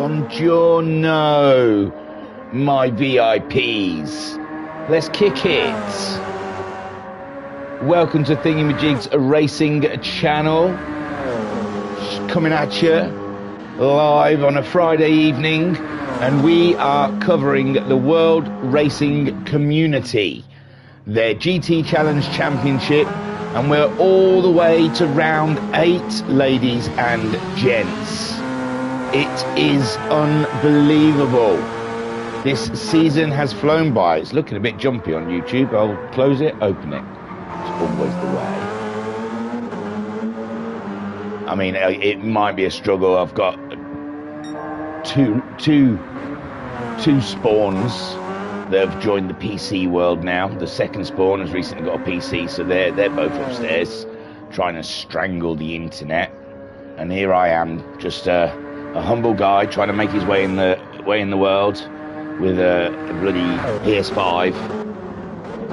Buongiorno, my VIPs. Let's kick it. Welcome to Thingamajig's Racing Channel. Coming at you live on a Friday evening, and we are covering the World Racing Community, their GT Challenge Championship, and we're all the way to round 8, ladies and gents. It is unbelievable. This season has flown by. It's looking a bit jumpy on YouTube. I'll close it, open it. It's always the way. I mean, it might be a struggle. I've got two spawns that have joined the PC world now. The second spawn has recently got a PC, so they're both upstairs trying to strangle the internet. And here I am, just a humble guy trying to make his way in the world with a bloody PS5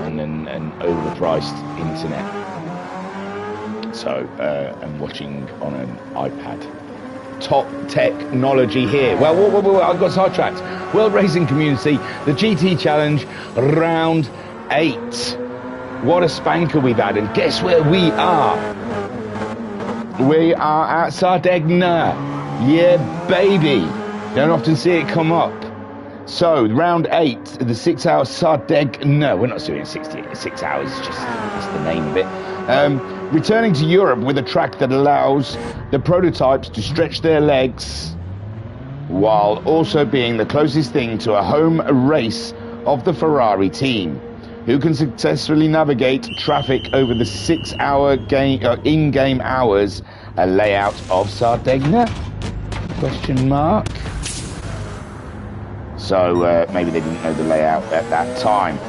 and an overpriced internet. So I'm watching on an iPad. Top technology here. Well, I got sidetracked. World Racing Community, the GT Challenge, round 8. What a spanker we've had, and guess where we are? We are at Sardegna. Yeah, baby. Don't often see it come up. So, round 8, the 6-hour Sardegna. We're not doing 6 hours, just that's the name of it. Returning to Europe with a track that allows the prototypes to stretch their legs while also being the closest thing to a home race of the Ferrari team, who can successfully navigate traffic over the 6-hour in-game hours, a layout of Sardegna? Question mark. So maybe they didn't know the layout at that time.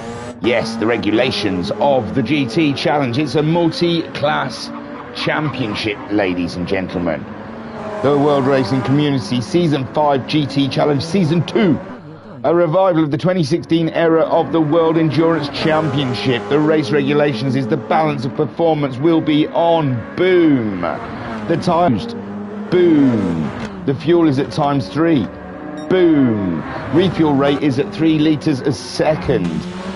Yes, the regulations of the GT Challenge. It's a multi-class championship, ladies and gentlemen. The World Racing Community Season 5 GT Challenge Season 2. A revival of the 2016 era of the World Endurance Championship. The race regulations is the balance of performance will be on. Boom. The times. Boom. The fuel is at ×3. Boom. Refuel rate is at 3 litres a second.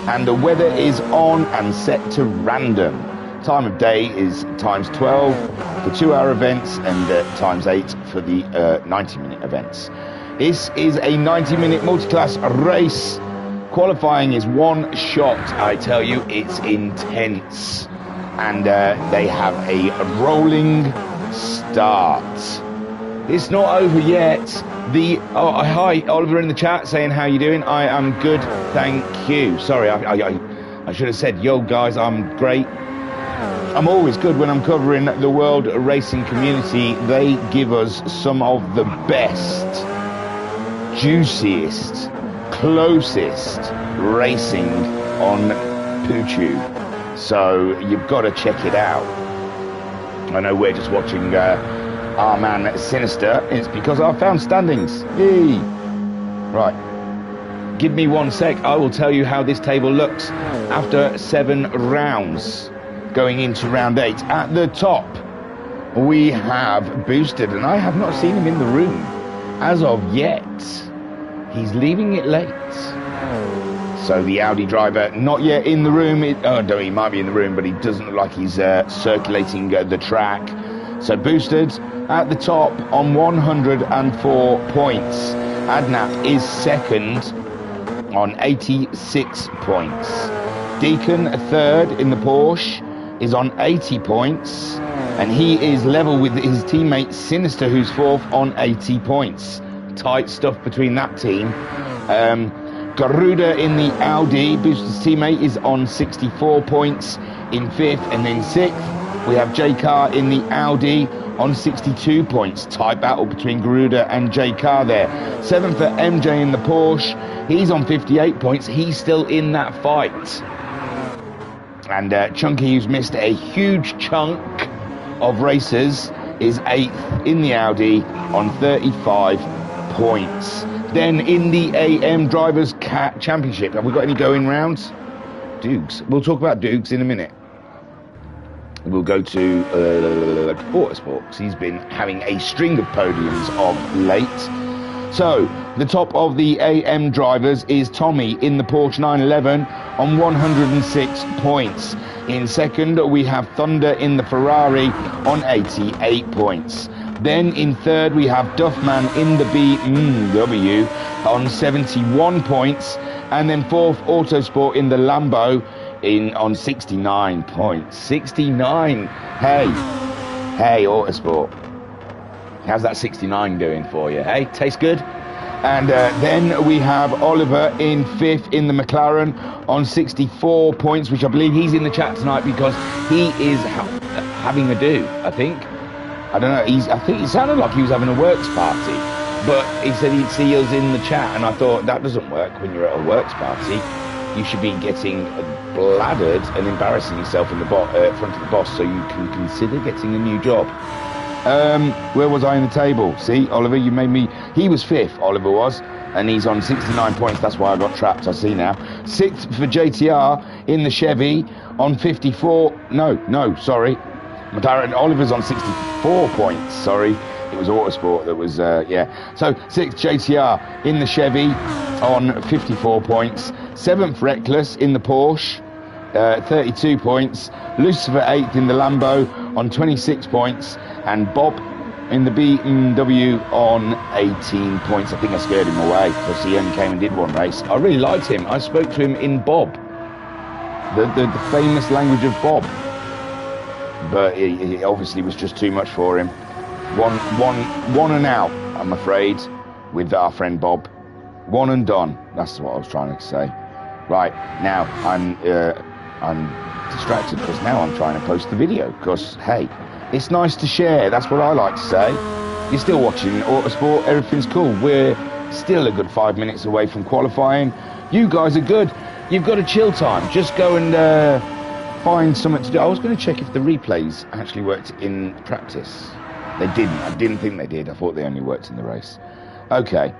And the weather is on and set to random. Time of day is ×12 for 2-hour events and ×8 for the 90-minute events. This is a 90-minute multi-class race. Qualifying is one shot. I tell you, it's intense. And they have a rolling start. It's not over yet. Hi, Oliver in the chat saying, how you doing? I am good, thank you. Sorry, I should have said, yo guys, I'm great. I'm always good when I'm covering the World Racing Community. They give us some of the best, juiciest, closest racing on YouTube. So you've got to check it out. I know we're just watching our man Sinister. It's because I found standings. Yay. Right. Give me 1 sec. I will tell you how this table looks after 7 rounds. Going into round 8. At the top, we have Boosted, and I have not seen him in the room as of yet. He's leaving it late. So the Audi driver, not yet in the room. He might be in the room, but he doesn't look like he's circulating the track. So Boosted at the top on 104 points. Adnap is second on 86 points. Deacon, third in the Porsche, is on 80 points. And he is level with his teammate Sinister, who's fourth on 80 points. Tight stuff between that team. Garuda in the Audi, Booster's teammate, is on 64 points in fifth. And then sixth, we have J Car in the Audi on 62 points. Tight battle between Garuda and J Car there. Seventh for MJ in the Porsche. He's on 58 points. He's still in that fight. And Chunky, who's missed a huge chunk of races, is 8th in the Audi on 35 points. Then in the AM Drivers' Championship, have we got any going rounds? Dukes. We'll talk about Dukes in a minute. We'll go to Autosport, because he's been having a string of podiums of late. So, the top of the AM drivers is Tommy in the Porsche 911 on 106 points. In second, we have Thunder in the Ferrari on 88 points. Then in third, we have Duffman in the BMW on 71 points. And then fourth, Autosport in the Lambo on 69 points. 69. Hey, Autosport. How's that 69 doing for you? Hey, tastes good? And then we have Oliver in fifth in the McLaren on 64 points, which I believe he's in the chat tonight because he is having a do, I think. I don't know. I think it sounded like he was having a works party, but he said he'd see us in the chat, and I thought that doesn't work when you're at a works party. You should be getting bladdered and embarrassing yourself in the front of the boss so you can consider getting a new job. Where was I in the table? See, Oliver, you made me... He was fifth, Oliver was, and he's on 69 points. That's why I got trapped, I see now. Sixth for JTR in the Chevy on 54... No, sorry. Oliver's on 64 points, sorry. It was Autosport that was, yeah. So, sixth, JTR in the Chevy on 54 points. Seventh, Reckless in the Porsche, 32 points. Lucifer, eighth in the Lambo on 26 points. And Bob in the BMW on 18 points. I think I scared him away because he only came and did one race. I really liked him. I spoke to him in Bob, the famous language of Bob. But it obviously was just too much for him. One and out, I'm afraid, with our friend Bob. One and done. That's what I was trying to say. Right, now I'm distracted because now I'm trying to post the video. Because, hey, it's nice to share. That's what I like to say. You're still watching Autosport. Everything's cool. We're still a good 5 minutes away from qualifying. You guys are good. You've got a chill time. Just go and find something to do. I was going to check if the replays actually worked in practice. They didn't. I didn't think they did. I thought they only worked in the race. Okay.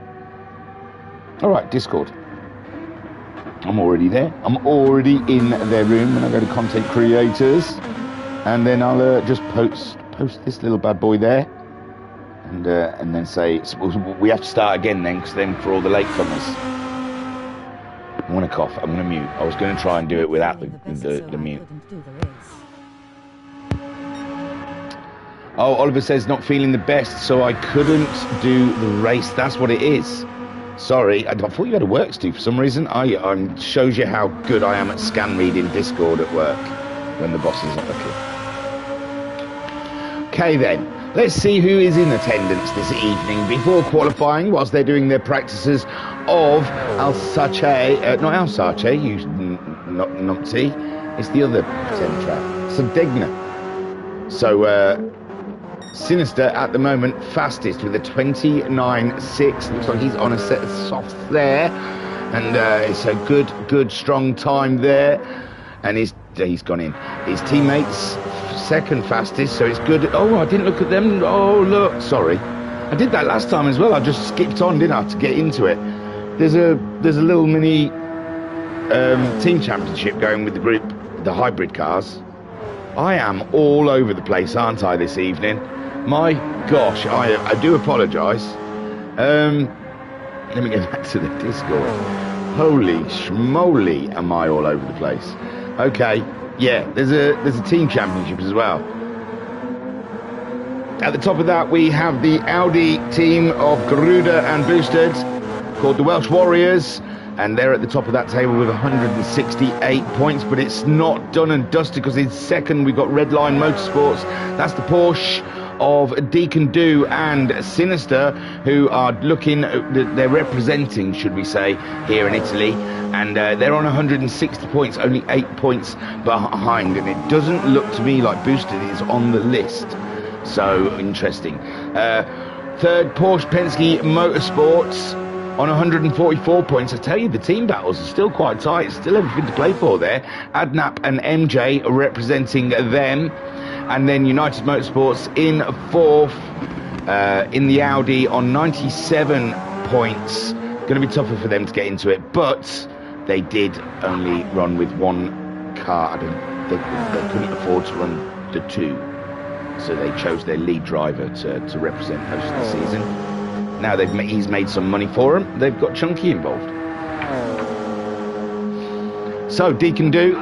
All right, Discord. I'm already there. I'm already in their room, and I go to content creators, and then I'll just post this little bad boy there, and then say we have to start again then, because then for all the latecomers. I'm gonna cough. I'm gonna mute. I was gonna try and do it without the mute. Oh, Oliver says not feeling the best, so I couldn't do the race. That's what it is. Sorry, I thought you had a works do for some reason. Shows you how good I am at scan reading Discord at work when the boss is not looking. Okay then, let's see who is in attendance this evening before qualifying whilst they're doing their practices of Alsace, not Alsace, you numpty, it's the other pretend track, Sardegna. So, Sinister at the moment fastest with a 29.6. Looks like he's on a set of softs there, and it's a good strong time there. And he's gone in. His teammates second fastest, so it's good. Oh, I didn't look at them. Oh, look, sorry, I did that last time as well. I just skipped on, didn't I, to get into it. There's a little mini team championship going with the group, the hybrid cars. I am all over the place, aren't I, this evening? My gosh, I do apologise. Let me get back to the Discord. Holy schmoly, am I all over the place? Okay, yeah, there's a team championship as well. At the top of that, we have the Audi team of Garuda and Boosted, called the Welsh Warriors, and they're at the top of that table with 168 points, but it's not done and dusted because in second we've got Redline Motorsports. That's the Porsche of Deacon Do and Sinister, who are they're representing, should we say, here in Italy, and they're on 160 points, only 8 points behind, and it doesn't look to me like Boosted is on the list. So interesting. Third, Porsche Penske Motorsports on 144 points. I tell you, the team battles are still quite tight. Still everything to play for there. Adnap and MJ are representing them. And then United Motorsports in fourth in the Audi on 97 points. Going to be tougher for them to get into it, but they did only run with one car. They couldn't afford to run the two, so they chose their lead driver to represent most of the season. now he's made some money for them. They've got Chunky involved. So Deacon Do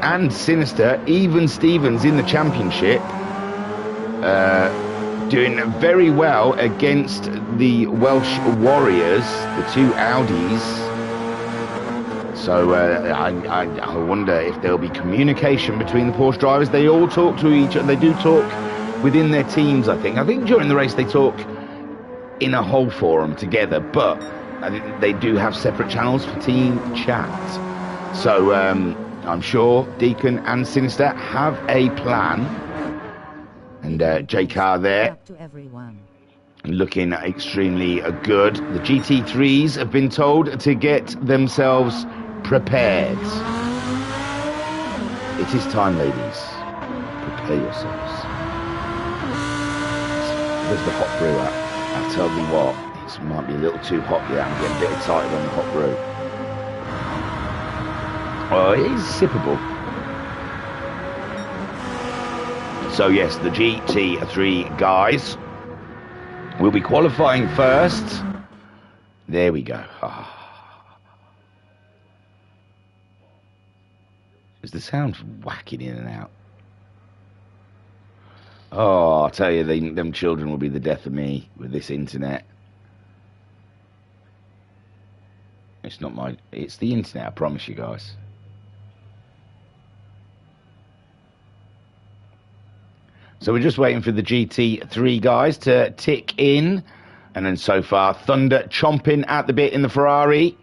and Sinister, even Stevens in the championship, doing very well against the Welsh Warriors, the two Audis. So I wonder if there'll be communication between the Porsche drivers. They all talk to each other. They do talk within their teams, I think. I think during the race they talk in a whole forum together, but I think they do have separate channels for team chat. So I'm sure Deacon and Sinister have a plan. And J Car there, looking extremely good. The GT3s have been told to get themselves prepared. It is time, ladies. Prepare yourselves. Where's the hot brew at? I'll tell you what, it might be a little too hot here. I'm getting a bit excited on the hot brew. Oh, it is sippable. So yes, the GT3 guys will be qualifying first. There we go. Is the sound whacking in and out? Oh, I'll tell you, them children will be the death of me with this internet. It's the internet, I promise you guys. So we're just waiting for the GT3 guys to tick in. And then so far, Thunder chomping at the bit in the Ferrari.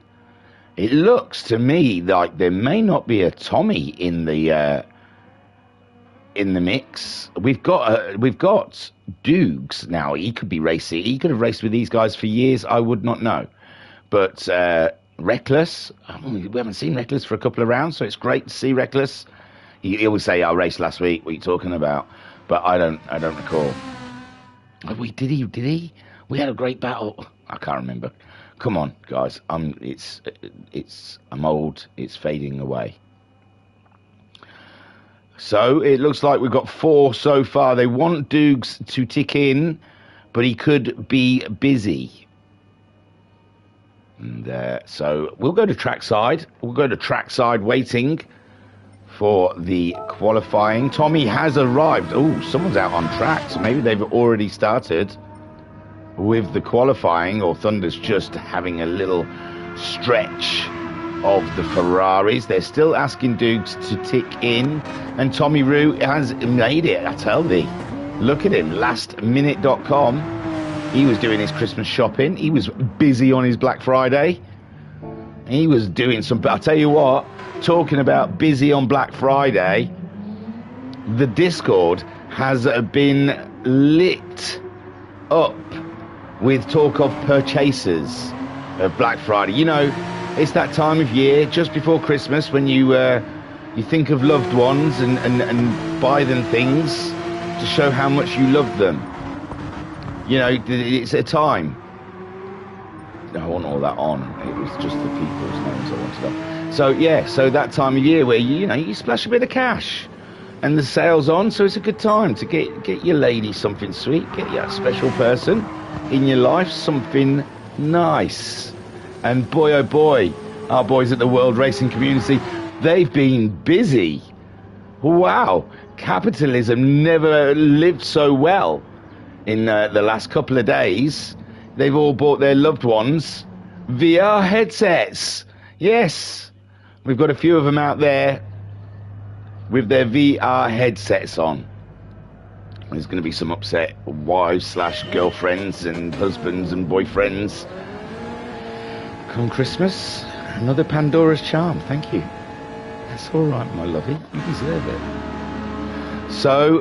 It looks to me like there may not be a Tommy in the mix. We've got Dukes now. He could be racing. He could have raced with these guys for years. I would not know. But Reckless, we haven't seen Reckless for a couple of rounds, so it's great to see Reckless. He always say, "I raced last week. What are you talking about?" But I don't recall. Oh, did he? We had a great battle. I can't remember. Come on, guys. I'm old. It's fading away. So it looks like we've got 4 so far. They want Dukes to tick in, but he could be busy. And so we'll go to trackside. We'll go to trackside waiting for the qualifying. Tommy has arrived. Oh, someone's out on track, so maybe they've already started with the qualifying, or Thunder's just having a little stretch of the Ferraris. They're still asking Dukes to tick in, and Tommy Roo has made it, I tell thee. Look at him, lastminute.com. He was doing his Christmas shopping. He was busy on his Black Friday. He was doing some, I'll tell you what, talking about busy on Black Friday, the Discord has been lit up with talk of purchases of Black Friday. You know, it's that time of year just before Christmas when you think of loved ones and buy them things to show how much you love them. You know, it's a time. I want all that on. It was just the people's names I wanted on. So yeah, so that time of year where you splash a bit of cash, and the sale's on, so it's a good time to get your lady something sweet, get your special person in your life something nice. And boy oh boy, our boys at the World Racing Community, they've been busy. Wow, capitalism never lived so well in the last couple of days. They've all bought their loved ones VR headsets. Yes, we've got a few of them out there with their VR headsets on. There's going to be some upset wives / girlfriends and husbands and boyfriends come Christmas. Another Pandora's charm. Thank you. That's all right, my lovey. You deserve it. So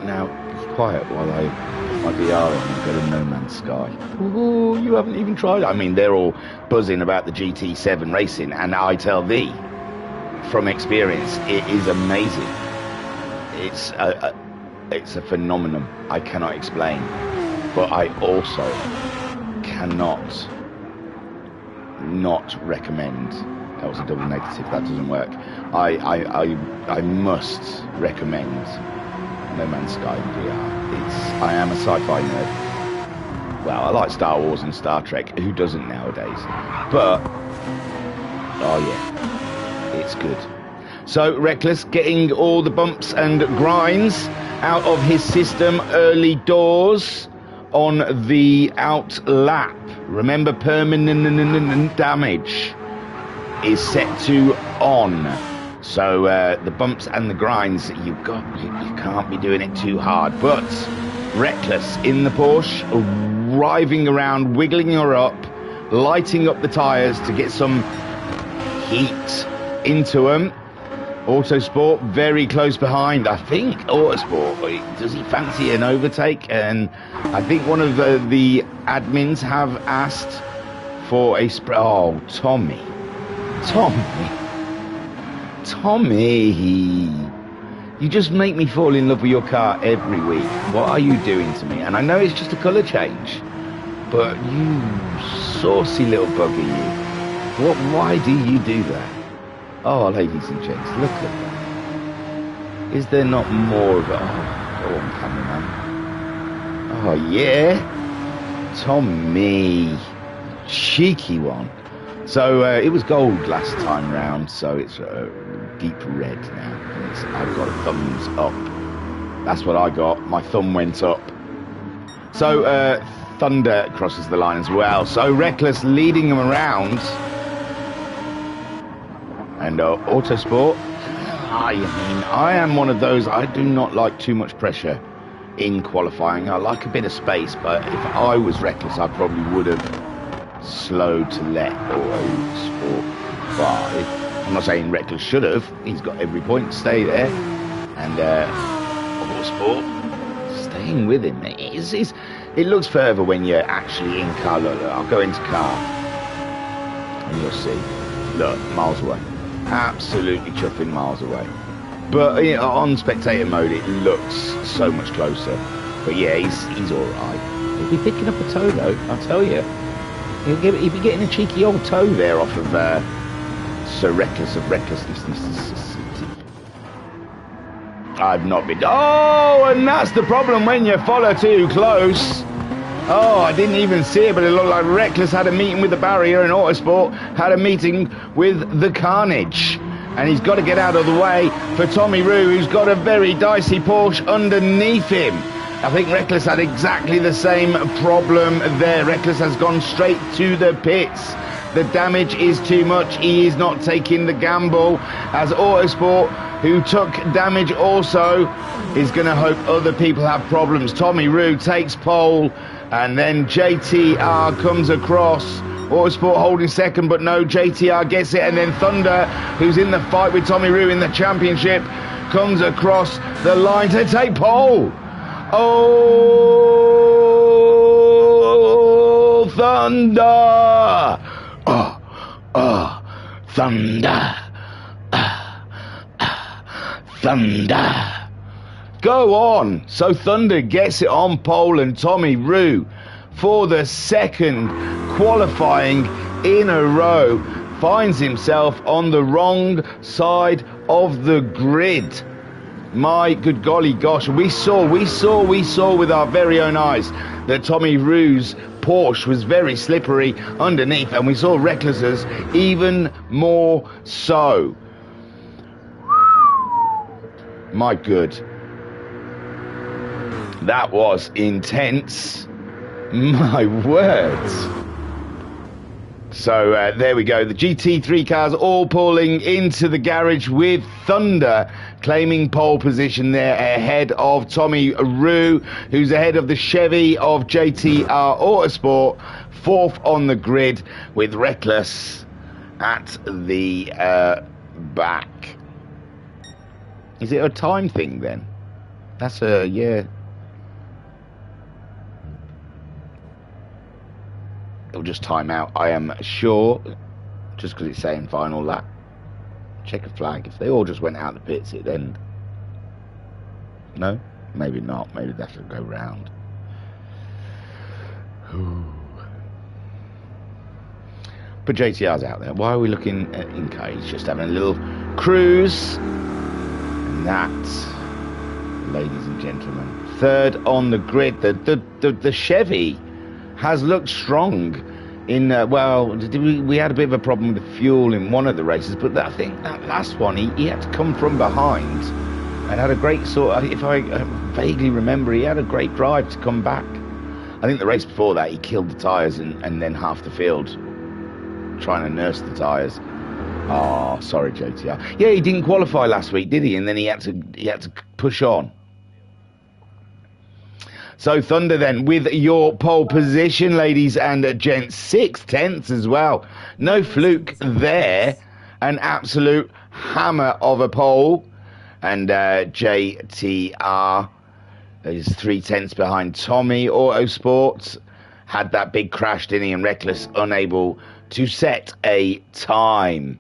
now be quiet while my VR and go to No Man's Sky. Ooh, you haven't even tried it. I mean, they're all buzzing about the GT7 racing, and I tell thee, from experience, it is amazing. It's a phenomenon I cannot explain, but I also cannot not recommend. That was a double negative. That doesn't work. I must recommend No Man's Sky VR. I am a sci-fi nerd. Well, I like Star Wars and Star Trek. Who doesn't nowadays? But, oh yeah, it's good. So, Reckless getting all the bumps and grinds out of his system early doors on the out lap. Remember, permanent damage is set to on. So the bumps and the grinds, you can't be doing it too hard. But Reckless in the Porsche, driving around, wiggling her up, lighting up the tyres to get some heat into them. Autosport very close behind. I think Autosport, does he fancy an overtake? And I think one of the admins have asked for a oh, Tommy, you just make me fall in love with your car every week. What are you doing to me? And I know it's just a colour change, but you saucy little bugger, you. Why do you do that? Oh, ladies and gents, look at that. Is there not more of it? Oh, go on, cameraman. Oh, yeah. Tommy. Cheeky one. So, it was gold last time round, so it's deep red now. I've got a thumbs up. That's what I got. My thumb went up. So, Thunder crosses the line as well. So, Reckless leading them around. And Autosport, I am one of those, I do not like too much pressure in qualifying. I like a bit of space, but if I was Reckless, I probably would have slowed to let Autosport by. I'm not saying Reckless should have. He's got every point to stay there. And Autosport, staying with him. It looks further when you're actually in car. Look, I'll go into car and you'll see. Look, miles away. Absolutely chuffing miles away. But on spectator mode, it looks so much closer. But yeah, he's all right. He'll be picking up a toe, though, I'll tell you. He'll be getting a cheeky old toe there off of Sir Reckless of Recklessness. I've not been... Oh, and that's the problem when you follow too close. Oh, I didn't even see it, but it looked like Reckless had a meeting with the barrier and Autosport had a meeting with the Carnage. And he's got to get out of the way for Tommy Roo, who's got a very dicey Porsche underneath him. I think Reckless had exactly the same problem there. Reckless has gone straight to the pits. The damage is too much. He is not taking the gamble, as Autosport, who took damage also, is going to hope other people have problems. Tommy Roo takes pole. And then JTR comes across. Autosport holding second, but no, JTR gets it. And then Thunder, who's in the fight with Tommy Roo in the championship, comes across the line to take pole. Oh, Thunder. Thunder. Thunder. Go on. So Thunder gets it on pole, and Tommy Roo, for the second qualifying in a row, finds himself on the wrong side of the grid. My good golly gosh, we saw with our very own eyes that Tommy Roo's Porsche was very slippery underneath, and we saw Reckless's even more so. My good. That was intense. My words. So there we go. The GT3 cars all pulling into the garage with Thunder claiming pole position there ahead of Tommy Roo, who's ahead of the Chevy of JTR Autosport, fourth on the grid with Reckless at the back. Is it a time thing then? That's a, yeah. It'll just time out, I am sure, just because it's saying final lap. Check a flag. If they all just went out the pits, it'd end. No? Maybe not. Maybe they have to go round. But JTR's out there. Why are we looking at Inca? He's just having a little cruise. And that, ladies and gentlemen, third on the grid. The Chevy has looked strong. In well, we had a bit of a problem with the fuel in one of the races, but I think that last one he had to come from behind and had a great if I vaguely remember, he had a great drive to come back. I think the race before that he killed the tyres and then half the field trying to nurse the tyres. Oh, sorry, JTR. Yeah, he didn't qualify last week, did he? And then he had to push on. So Thunder then with your pole position, ladies and gents, 6/10 as well. No fluke there. An absolute hammer of a pole. And JTR is 3/10 behind Tommy. Autosport had that big crash, didn't he? And Reckless unable to set a time.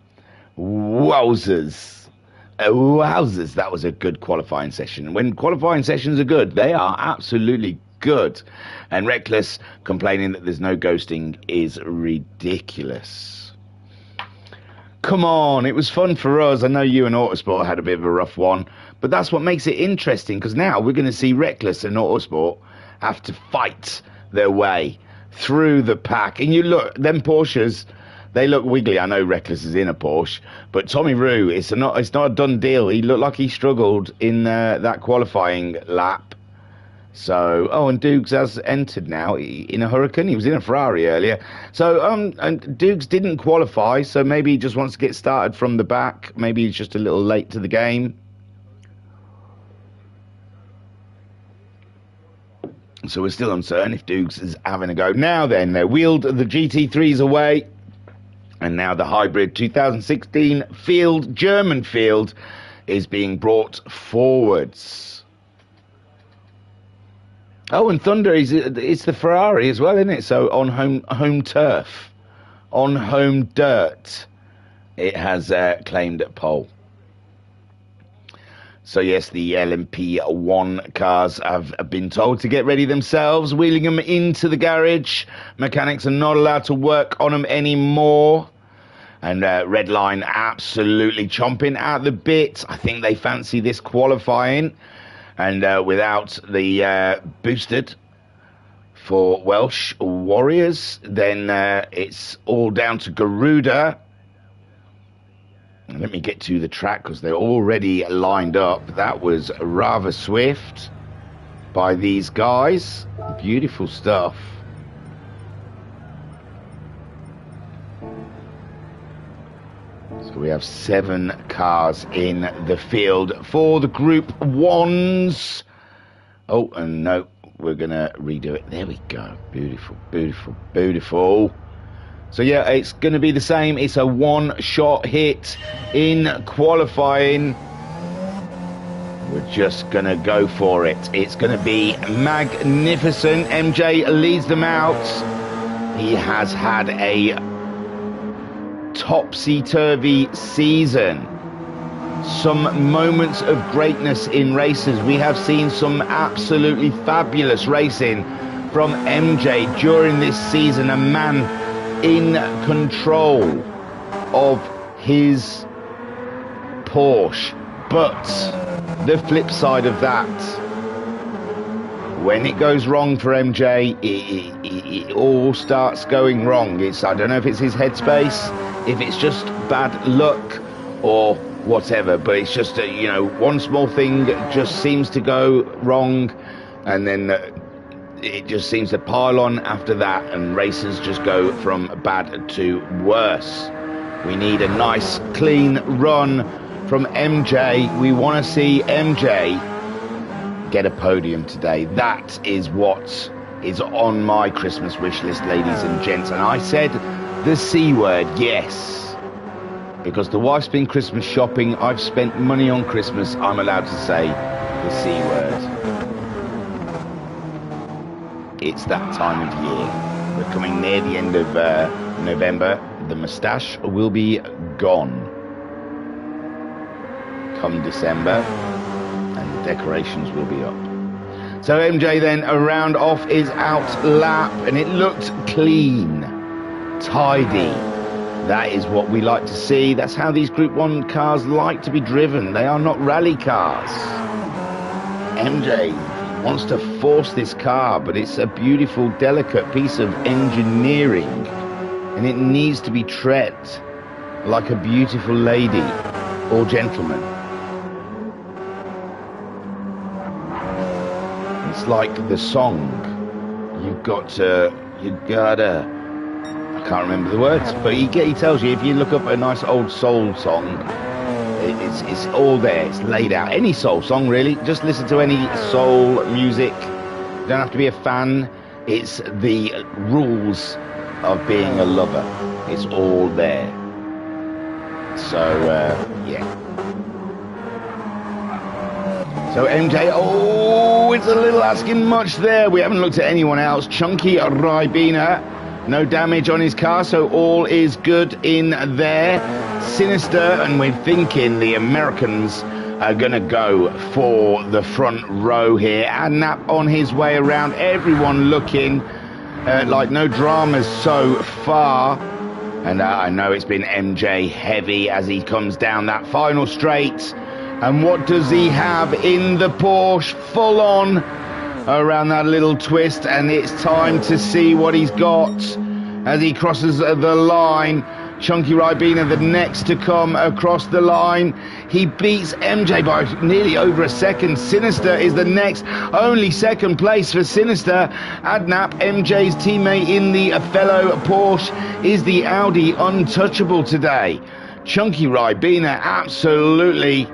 Wowzers. Wowzers, that was a good qualifying session. When qualifying sessions are good, they are absolutely good. And Reckless complaining that there's no ghosting is ridiculous. Come on, it was fun for us. I know you and Autosport had a bit of a rough one, but that's what makes it interesting, because now we're going to see Reckless and Autosport have to fight their way through the pack. And you look, them Porsches, they look wiggly. I know Reckless is in a Porsche, but Tommy Rue, it's not a done deal. He looked like he struggled in that qualifying lap. So, and Dukes has entered now in a Huracan. He was in a Ferrari earlier. So, and Dukes didn't qualify, so maybe he just wants to get started from the back. Maybe he's just a little late to the game. So we're still uncertain if Dukes is having a go. Now then, they wheeled the GT3s away. And now the hybrid 2016 field, German field, is being brought forwards. Oh, and Thunder it's the Ferrari as well, isn't it? So on home turf, on home dirt, it has claimed pole. So yes, the LMP1 cars have been told to get ready themselves, wheeling them into the garage. Mechanics are not allowed to work on them anymore. And Redline absolutely chomping at the bit. I think they fancy this qualifying. And without the boosted for Welsh Warriors, then it's all down to Garuda. Let me get to the track because they're already lined up. That was rather swift by these guys. Beautiful stuff. So we have 7 cars in the field for the Group 1s. Oh, and no, we're going to redo it. There we go. Beautiful, beautiful, beautiful. So yeah, it's going to be the same. It's a one-shot hit in qualifying. We're just going to go for it. It's going to be magnificent. MJ leads them out. He has had a topsy-turvy season. Some moments of greatness in races. We have seen some absolutely fabulous racing from MJ during this season. A man in control of his Porsche. But the flip side of that, when it goes wrong for MJ, it all starts going wrong. I don't know if it's his headspace, if it's just bad luck or whatever, but it's just one small thing just seems to go wrong, and then it just seems to pile on after that, and races just go from bad to worse. We need a nice clean run from MJ. We want to see MJ get a podium today. That is what is on my Christmas wish list, ladies and gents. And I said the C word, yes, because the wife's been Christmas shopping. I've spent money on Christmas. I'm allowed to say the C word. It's that time of year. We're coming near the end of November. The moustache will be gone come December, and the decorations will be up. So MJ then, a round off his out lap, and it looked clean, tidy. That is what we like to see. That's how these Group 1 cars like to be driven. They are not rally cars. MJ wants to force this car, but it's a beautiful, delicate piece of engineering, and it needs to be tread like a beautiful lady or gentleman. It's like the song, you gotta, I can't remember the words, but he tells you, if you look up a nice old soul song, it's all there, it's laid out. Any soul song, really, just listen to any soul music. You don't have to be a fan. It's the rules of being a lover. It's all there. So, yeah. So MJ, oh, it's a little asking much there. We haven't looked at anyone else. Chunky Ribena, no damage on his car, so all is good in there. Sinister, and we're thinking the Americans are going to go for the front row here. Adnap on his way around, everyone looking like no dramas so far. And I know it's been MJ heavy as he comes down that final straight. And what does he have in the Porsche? Full on around that little twist, and it's time to see what he's got as he crosses the line. Chunky Ribena, the next to come across the line. He beats MJ by nearly over a second. Sinister is the next, only second place for Sinister. Adnap, MJ's teammate in the fellow Porsche, is the Audi untouchable today. Chunky Ribena absolutely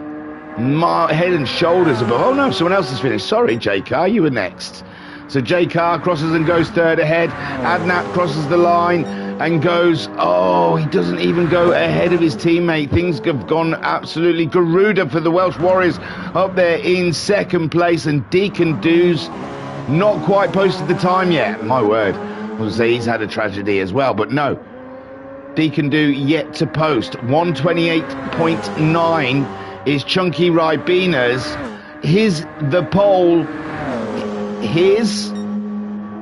head and shoulders above. Oh no, someone else has finished. Sorry, J Car, you were next. So J Car crosses and goes third ahead. Adnap crosses the line and goes, oh, he doesn't even go ahead of his teammate. Things have gone absolutely Garuda for the Welsh Warriors up there in second place, and Deacon Do's not quite posted the time yet. My word, I was going to say he's had a tragedy as well, but no. Deacon Do yet to post. 128.9 is Chunky Ribena's. The pole, his.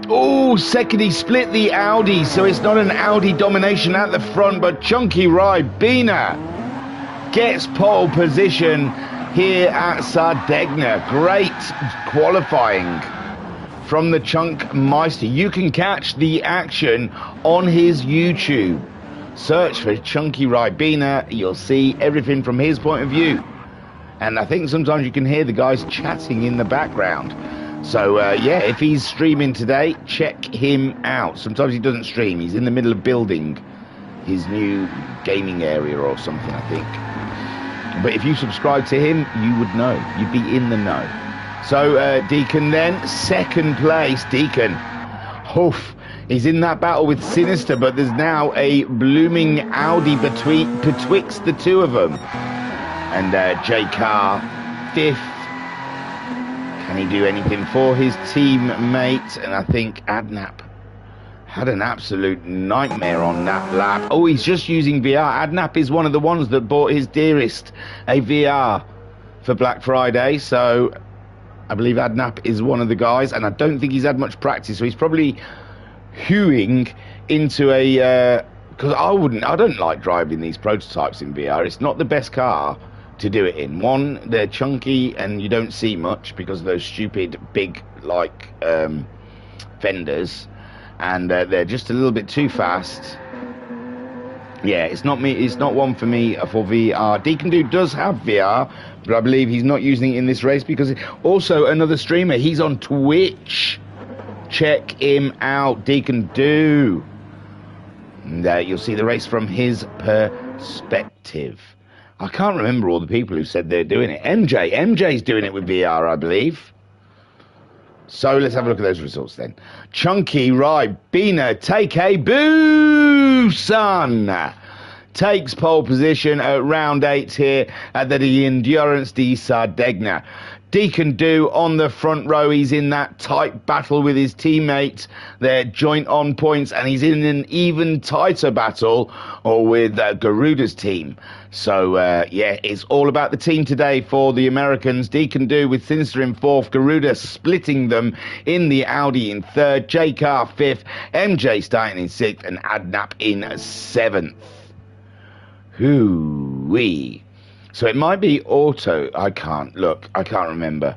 Oh, second, he split the Audi, so it's not an Audi domination at the front, but Chunky Ribena gets pole position here at Sardegna. Great qualifying from the Chunk Meister. You can catch the action on his YouTube. Search for Chunky Ribena. You'll see everything from his point of view. And I think sometimes you can hear the guys chatting in the background. So, yeah, if he's streaming today, check him out. Sometimes he doesn't stream. He's in the middle of building his new gaming area or something, I think. But if you subscribe to him, you would know. You'd be in the know. So, Deacon then, second place. Deacon, oof, he's in that battle with Sinister, but there's now a blooming Audi betwixt the two of them. And J Car, fifth. Can he do anything for his teammate? And I think Adnap had an absolute nightmare on that lap. Oh, he's just using VR. Adnap is one of the ones that bought his dearest a VR for Black Friday. So I believe Adnap is one of the guys, and I don't think he's had much practice. So he's probably hewing into a... because I don't like driving these prototypes in VR. It's not the best car to do it in. One, they're chunky and you don't see much because of those stupid big fenders, and they're just a little bit too fast. Yeah, it's not one for me for VR. Deacon Dude does have VR, but I believe he's not using it in this race because also another streamer, he's on Twitch. Check him out, Deacon Do. And you'll see the race from his perspective. I can't remember all the people who said they're doing it. MJ's doing it with VR, I believe. So let's have a look at those results then. Chunky Ribena, take a boo, son. Takes pole position at round 8 here at the Endurance di Sardegna. Deacon Do on the front row. He's in that tight battle with his teammate. They're joint on points, and he's in an even tighter battle with Garuda's team. So, yeah, it's all about the team today for the Americans. Deacon Do with Sinister in 4th, Garuda splitting them in the Audi in 3rd, J-Car 5th, MJ starting in 6th, and Adnap in 7th. Hoo-wee. So it might be auto. I can't remember.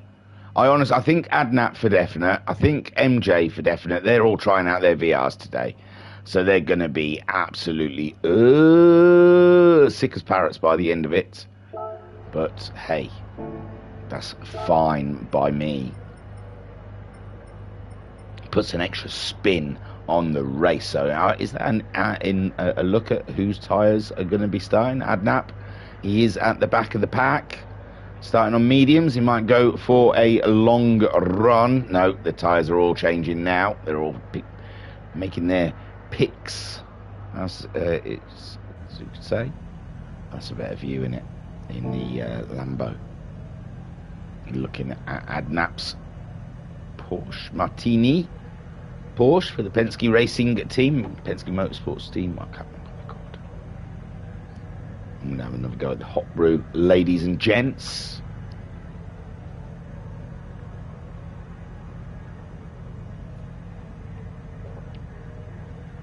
I think Adnap for definite. I think MJ for definite. They're all trying out their VRs today. So they're going to be absolutely sick as parrots by the end of it. But hey, that's fine by me. Puts an extra spin on the race. So is that a look at whose tyres are going to be starting? Adnap, he is at the back of the pack. Starting on mediums, he might go for a long run. No, the tyres are all changing now. They're all making their picks. As you could say. That's a better view in it, in the Lambo. Looking at Adnap's Porsche Martini. Porsche for the Penske Racing team, Penske Motorsports team. I can't remember what they're called. I'm going to have another go at the hot brew, ladies and gents.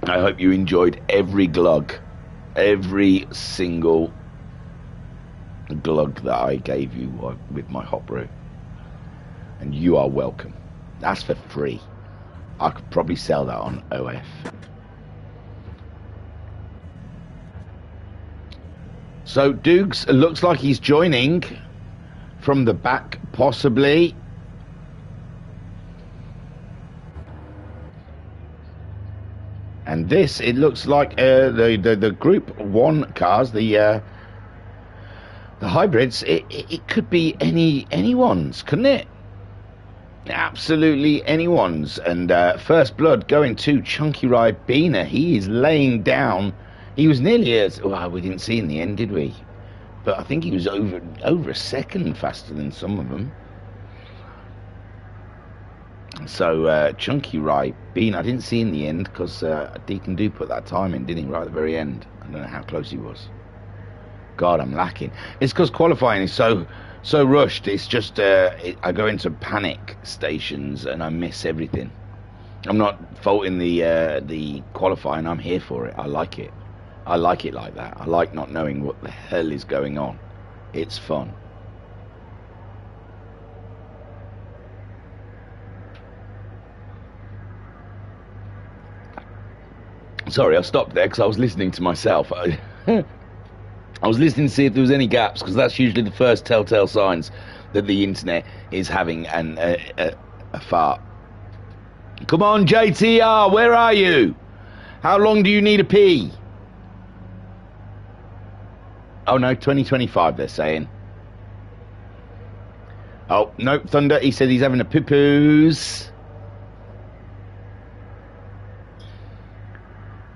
I hope you enjoyed every glug, every single glug that I gave you with my hot brew. And you are welcome. That's for free. I could probably sell that on OF. So Dukes looks like he's joining from the back, possibly. And this, it looks like the Group 1 cars, the hybrids. It could be anyone's, couldn't it? Absolutely anyone's. And first blood going to Chunky Ribena. He is laying down. He was nearly well, we didn't see in the end, did we? But I think he was over a second faster than some of them. So Chunky Ribena, I didn't see in the end because Deacon do put that time in, didn't he? Right at the very end. I don't know how close he was. God, I'm lacking. It's because qualifying is so rushed. It's just I go into panic stations and I miss everything. I'm not faulting the qualifying. I'm here for it. I like it. I like it like that. I like not knowing what the hell is going on. It's fun. Sorry, I stopped there because I was listening to myself. I was listening to see if there was any gaps, because that's usually the first telltale signs that the internet is having a fart. Come on, JTR, where are you? How long do you need a pee? Oh no, 2025 they're saying. Oh, no, Thunder, he said he's having a poo-poos.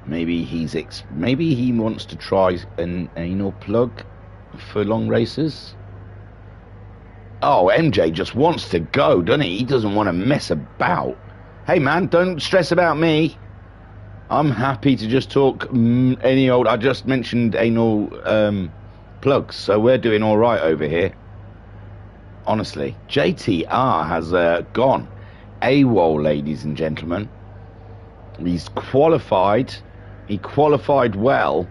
Maybe he wants to try an anal plug for long races. Oh, MJ just wants to go, doesn't he? He doesn't want to mess about. Hey man, don't stress about me. I'm happy to just talk any old. I just mentioned anal plugs, so we're doing all right over here. Honestly, JTR has gone AWOL, ladies and gentlemen. He's qualified. He qualified well,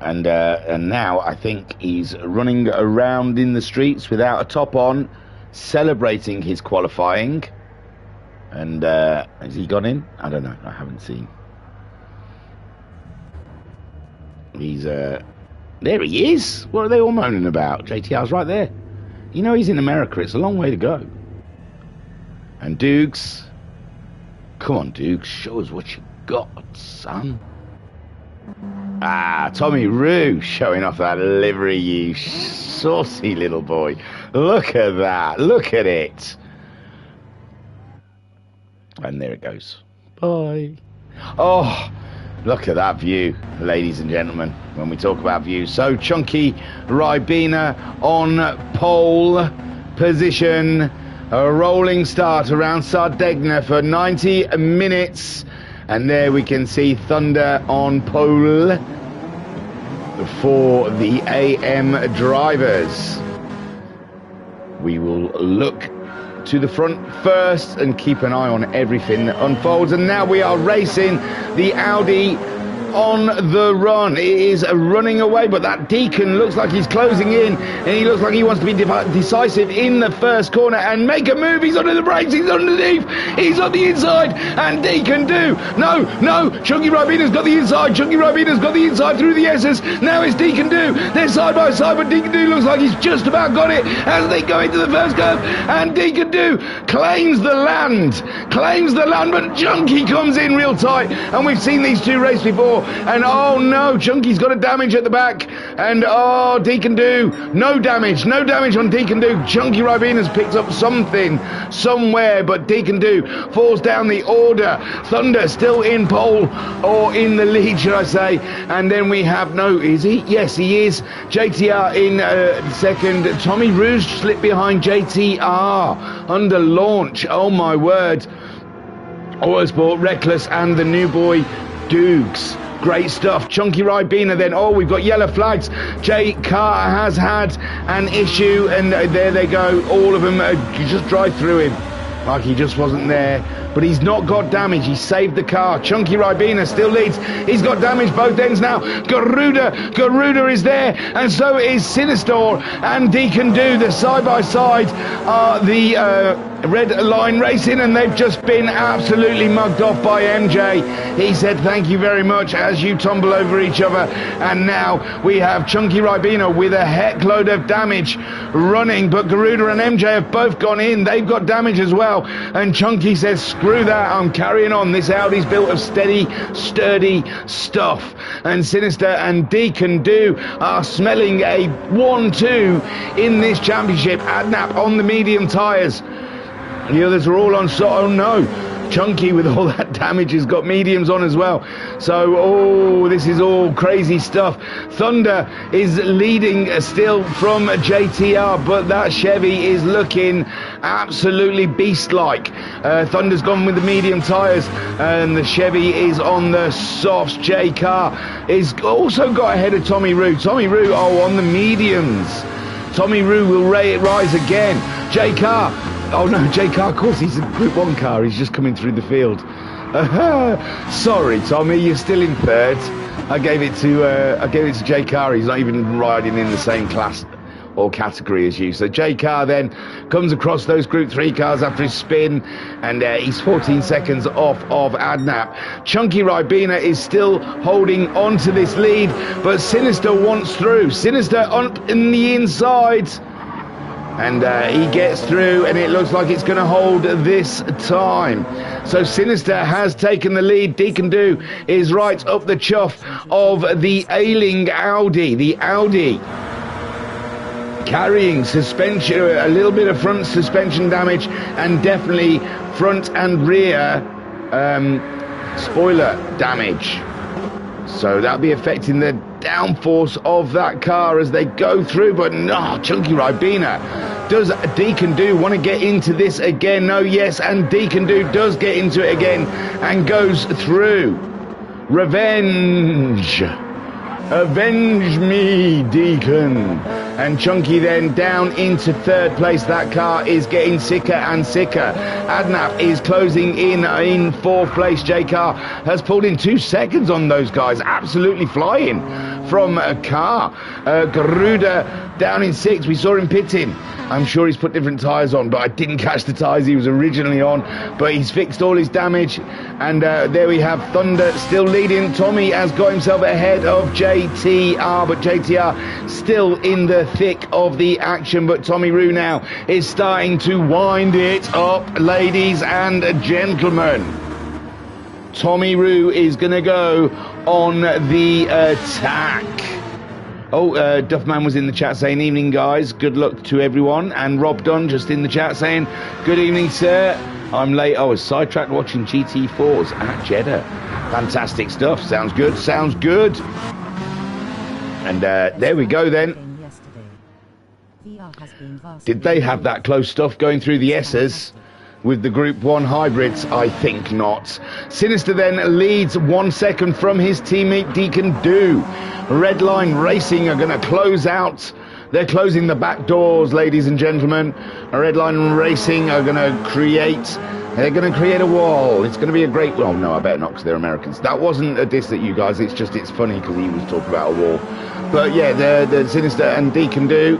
and now I think he's running around in the streets without a top on, celebrating his qualifying. And has he gone in? I don't know. I haven't seen. He's there. He is. What are they all moaning about? JTR's right there. You know he's in America. It's a long way to go. And Dukes, come on, Dukes, show us what you got, son. Ah, Tommy Roo showing off that livery, you saucy little boy. Look at that. Look at it. And there it goes. Bye. Oh, look at that view, ladies and gentlemen, when we talk about views. So, Chunky Ribena on pole position. A rolling start around Sardegna for 90 minutes. And there we can see Thunder on pole for the AM drivers. We will look to the front first and keep an eye on everything that unfolds. And now we are racing the Audi on the run. It is running away, but that Deacon looks like he's closing in, and he looks like he wants to be decisive in the first corner and make a move. He's under the brakes, he's underneath, he's on the inside, and Deacon do. No, Chunky Ribina's got the inside, Chunky Ribina's got the inside through the S's. Now it's Deacon do. They're side by side, but Deacon do looks like he's just about got it as they go into the first curve, and Deacon do claims the land, but Chunky comes in real tight, and we've seen these two race before, and oh no, Chunky's got a damage at the back, and oh, Deacon do, no damage on Deacon do. Chunky Ribina's picked up something somewhere, but Deacon do falls down the order. Thunder still in pole, or in the lead, should I say, and then we have, no, is he? Yes, he is. JTR in second. Tommy Rouge slipped behind JTR under launch. Oh my word. Autosport, Reckless, and the new boy Dukes. Great stuff. Chunky Ribina then. Oh, we've got yellow flags. Jay Carr has had an issue, and there they go. All of them just drive through him like he just wasn't there. But he's not got damage. He saved the car. Chunky Ribina still leads. He's got damage both ends now. Garuda is there, and so is Sinister and Deacon Do. The side-by-side are the Red Line Racing, and they've just been absolutely mugged off by MJ. He said thank you very much as you tumble over each other, and now we have Chunky Ribina with a heck load of damage running, but Garuda and MJ have both gone in. They've got damage as well, and Chunky says screw that, I'm carrying on. This Audi's built of steady, sturdy stuff. And Sinister and Deacon Do are smelling a 1-2 in this championship. Adnap on the medium tyres. The others are all on oh no, Chunky with all that damage has got mediums on as well. So, oh, this is all crazy stuff. Thunder is leading still from JTR, but that Chevy is looking absolutely beast-like. Thunder's gone with the medium tyres, and the Chevy is on the softs. J Car is also got ahead of Tommy Roo. Tommy Roo, oh, on the mediums. Tommy Roo will rise again. J Car. Oh no, J Car, of course, he's a Group 1 car. He's just coming through the field. Sorry, Tommy, you're still in third. I gave it to J Car. He's not even riding in the same class or category as you. So J Car then comes across those Group 3 cars after his spin, and he's 14 seconds off of Adnap. Chunky Ribina is still holding on to this lead, but Sinister wants through. Sinister up in the inside. And he gets through, and it looks like it's going to hold this time. So Sinister has taken the lead. Deacon Do is right up the chuff of the ailing Audi. The Audi carrying suspension, a little bit of front suspension damage, and definitely front and rear spoiler damage. So that'll be affecting the downforce of that car as they go through. But no, Chunky Ribina. Does Deacon Do want to get into this again? No, yes, and Deacon Do does get into it again and goes through. Revenge. Avenge me, Deacon. And Chunky then down into third place. That car is getting sicker and sicker. Adnap is closing in fourth place. J Car has pulled in 2 seconds on those guys. Absolutely flying from a car. Garuda down in 6th. We saw him pitting. I'm sure he's put different tyres on, but I didn't catch the tyres he was originally on. But he's fixed all his damage. And there we have Thunder still leading. Tommy has got himself ahead of JTR, but JTR still in the thick of the action. But Tommy Roo now is starting to wind it up, ladies and gentlemen. Tommy Roo is going to go on the attack. Oh, Duffman was in the chat saying, evening guys, good luck to everyone. And Rob Dunn just in the chat saying, good evening sir, I'm late. I was sidetracked watching GT4s at Jeddah. Fantastic stuff, sounds good, sounds good. And there we go then. Did they have that close stuff going through the S's with the Group 1 hybrids? I think not. Sinister then leads 1 second from his teammate Deacon Do. Red Line Racing are going to close out. They're closing the back doors, ladies and gentlemen. Red Line Racing are going to create They're going to create a wall. It's going to be a great... Well, no, I better not, because they're Americans. That wasn't a diss at you guys. It's just, it's funny because he was talking about a wall. But yeah, the Sinister and Deacon Do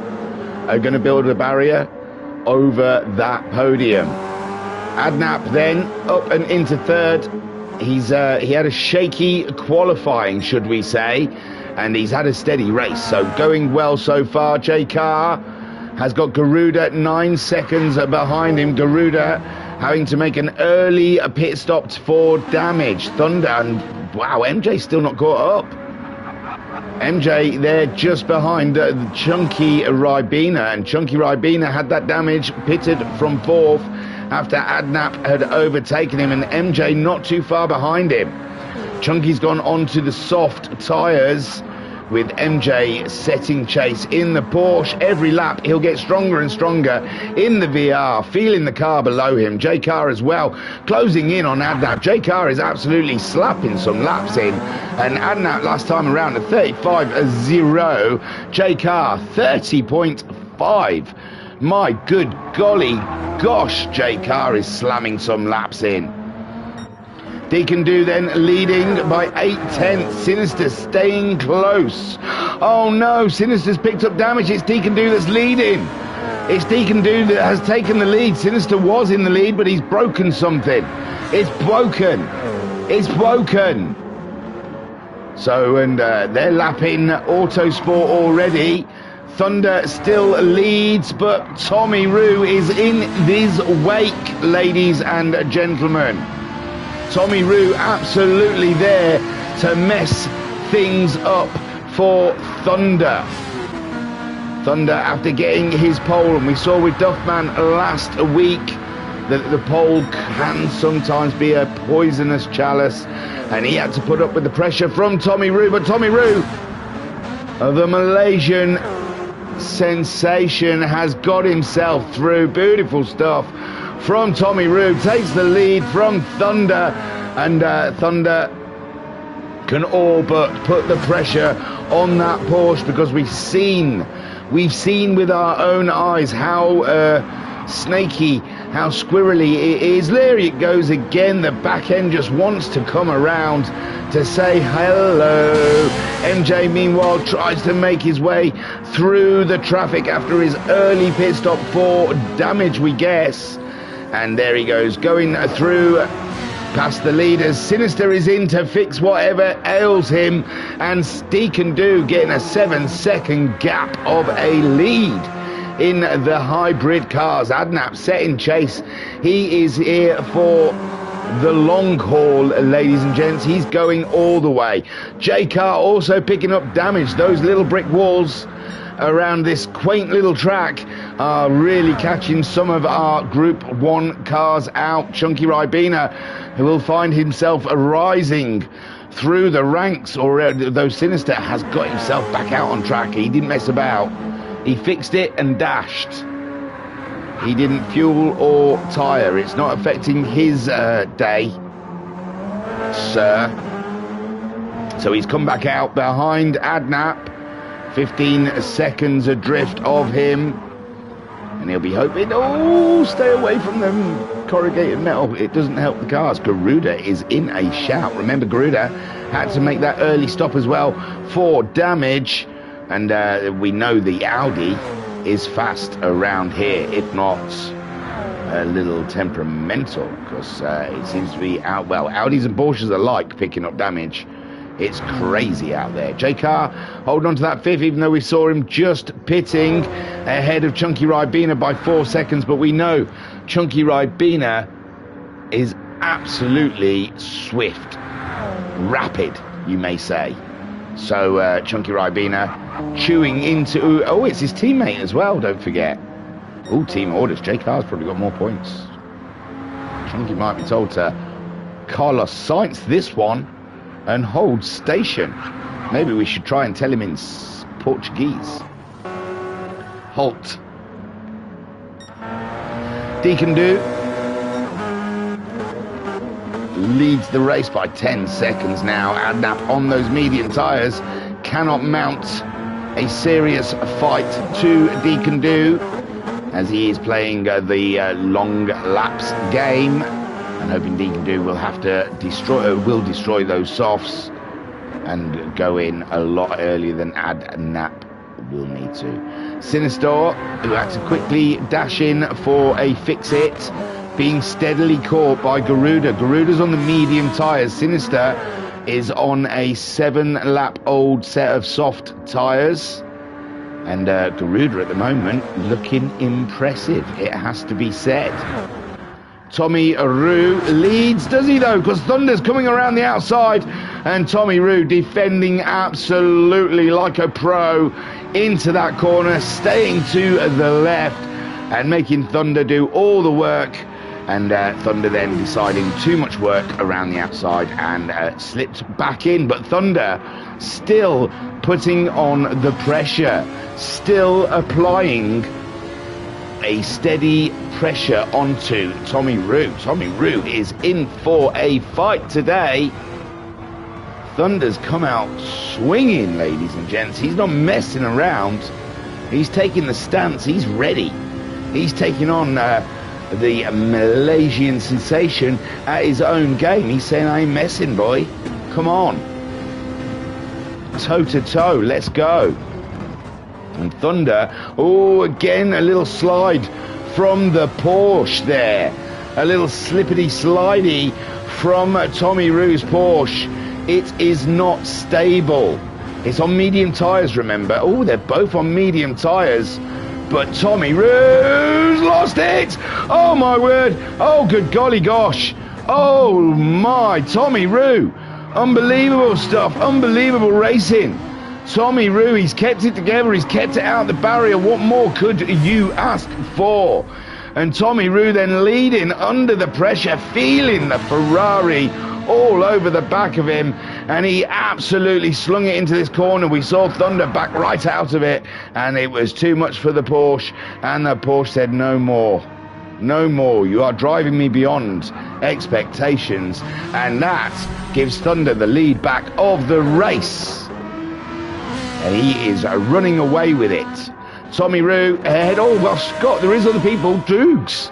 are going to build a barrier over that podium. Adnap then up and into third. He had a shaky qualifying, should we say, and he's had a steady race. So going well so far. J Car has got Garuda 9 seconds behind him. Garuda having to make an early pit stop for damage. Thunder, and wow, MJ still not caught up. MJ there just behind Chunky Ribena, and Chunky Ribena had that damage, pitted from fourth after Adnap had overtaken him, and MJ not too far behind him. Chunky's gone onto the soft tyres, with MJ setting chase in the Porsche. Every lap he'll get stronger and stronger in the VR, feeling the car below him. J Car as well, closing in on Adnap. J Car is absolutely slapping some laps in, and Adnap last time around a 35.0. J Car 30.5. My good golly gosh, J Car is slamming some laps in. Deacon Do then leading by 8/10. Sinister staying close. Oh no, Sinister's picked up damage. It's Deacon Do that's leading. It's Deacon Do that has taken the lead. Sinister was in the lead, but he's broken something. It's broken. It's broken. So, and they're lapping Autosport already. Thunder still leads, but Tommy Roo is in his wake, ladies and gentlemen. Tommy Roo absolutely there to mess things up for Thunder. Thunder, after getting his pole, and we saw with Duffman last week that the pole can sometimes be a poisonous chalice, and he had to put up with the pressure from Tommy Roo. But Tommy Roo, the Malaysian sensation, has got himself through. Beautiful stuff from Tommy Roo, takes the lead from Thunder, and Thunder can all but put the pressure on that Porsche, because we've seen with our own eyes how snaky, how squirrely it is. There it goes again. The back end just wants to come around to say hello. MJ meanwhile tries to make his way through the traffic after his early pit stop for damage, we guess. And there he goes, going through past the leaders. Sinister is in to fix whatever ails him, and Deacon Do getting a 7-second gap of a lead in the hybrid cars. Adnap setting chase. He is here for the long haul, ladies and gents. He's going all the way. J Car also picking up damage. Those little brick walls around this quaint little track are really catching some of our Group 1 cars out. Chunky Ribena, who will find himself rising through the ranks, or though Sinister has got himself back out on track. He didn't mess about. He fixed it and dashed. He didn't fuel or tyre. It's not affecting his day, sir. So he's come back out behind Adnap. 15 seconds adrift of him, and he'll be hoping, oh, stay away from them corrugated metal. It doesn't help the cars. Garuda is in a shout. Remember, Garuda had to make that early stop as well for damage, and we know the Audi is fast around here, if not a little temperamental, because it seems to be out. Well, Audis and Porsches alike picking up damage. It's crazy out there. J Car holding on to that fifth, even though we saw him just pitting ahead of Chunky Ribena by 4 seconds. But we know Chunky Ribena is absolutely swift, rapid, you may say. So Chunky Ribena chewing into... Oh, it's his teammate as well, don't forget. Oh, team orders. J Car's probably got more points. Chunky might be told to Carlos Sainz this one and hold station. Maybe we should try and tell him in Portuguese. Halt. Deacon Do leads the race by 10 seconds now. Adnap on those medium tyres cannot mount a serious fight to Deacon Do, as he is playing the long laps game. and hoping Deacon Do will have to destroy those softs and go in a lot earlier than Adnap will need to. Sinister, who had to quickly dash in for a fix-it, being steadily caught by Garuda. Garuda's on the medium tyres. Sinister is on a 7-lap-old set of soft tyres. And Garuda at the moment looking impressive, it has to be said. Tommy Roo leads, does he though? Because Thunder's coming around the outside, and Tommy Roo defending absolutely like a pro into that corner, staying to the left and making Thunder do all the work. And Thunder then deciding too much work around the outside and slipped back in. But Thunder still putting on the pressure, still applying a steady pressure onto Tommy Roo. Tommy Roo is in for a fight today. Thunder's come out swinging, ladies and gents. He's not messing around. He's taking the stance. He's ready. He's taking on the Malaysian sensation at his own game. He's saying, I ain't messing, boy. Come on. Toe to toe. Let's go. And Thunder, oh, again, a little slide from the Porsche there. A little slippity-slidey from Tommy Roo's Porsche. It is not stable. It's on medium tyres, remember. Oh, they're both on medium tyres. But Tommy Roo's lost it. Oh, my word. Oh, good golly gosh. Oh, my. Tommy Roo. Unbelievable stuff. Unbelievable racing. Tommy Roo, he's kept it together, he's kept it out the barrier. What more could you ask for? And Tommy Roo then leading under the pressure, feeling the Ferrari all over the back of him, and he absolutely slung it into this corner. We saw Thunder back right out of it, and it was too much for the Porsche, and the Porsche said no more. No more. You are driving me beyond expectations, and that gives Thunder the lead back of the race. And he is running away with it. Tommy Roo ahead. Oh, well, Scott, there is other people. Dukes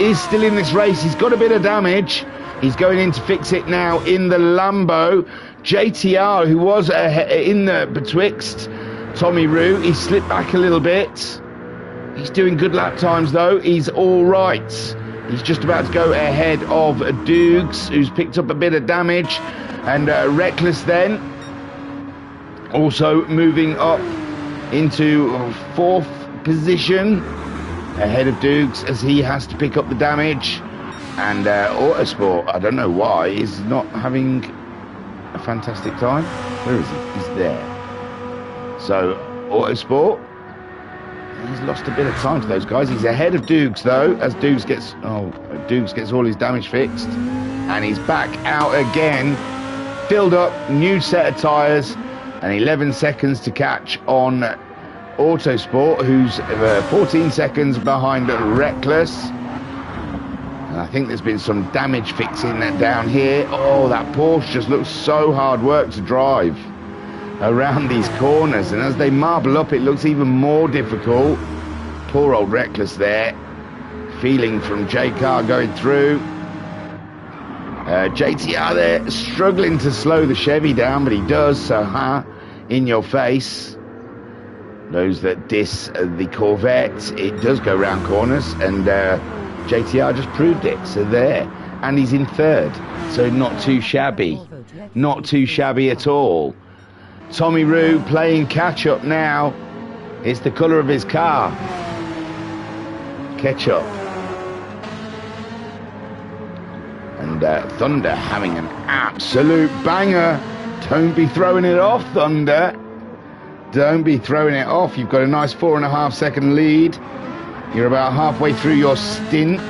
is still in this race. He's got a bit of damage. He's going in to fix it now in the Lambo. JTR, who was in the betwixt Tommy Roo, he slipped back a little bit. He's doing good lap times, though. He's all right. He's just about to go ahead of Dukes, who's picked up a bit of damage. And Reckless then also moving up into 4th position ahead of Dukes as he has to pick up the damage. And Autosport, I don't know why, is not having a fantastic time. Where is he? He's there. So Autosport, he's lost a bit of time to those guys. He's ahead of Dukes though, as Dukes gets all his damage fixed, and he's back out again, filled up, new set of tyres. And 11 seconds to catch on Autosport, who's 14 seconds behind Reckless. And I think there's been some damage fixing down here. Oh, that Porsche just looks so hard work to drive around these corners. And as they marble up, it looks even more difficult. Poor old Reckless there, feeling from J-Car going through. JTR there struggling to slow the Chevy down, but he does, so in your face. Those that diss the Corvette, it does go round corners, and JTR just proved it, so there. And he's in 3rd, so not too shabby. Not too shabby at all. Tommy Roo playing catch-up now. It's the colour of his car. Ketchup. And Thunder having an absolute banger. Don't be throwing it off, Thunder. Don't be throwing it off. You've got a nice 4.5 second lead. You're about halfway through your stint.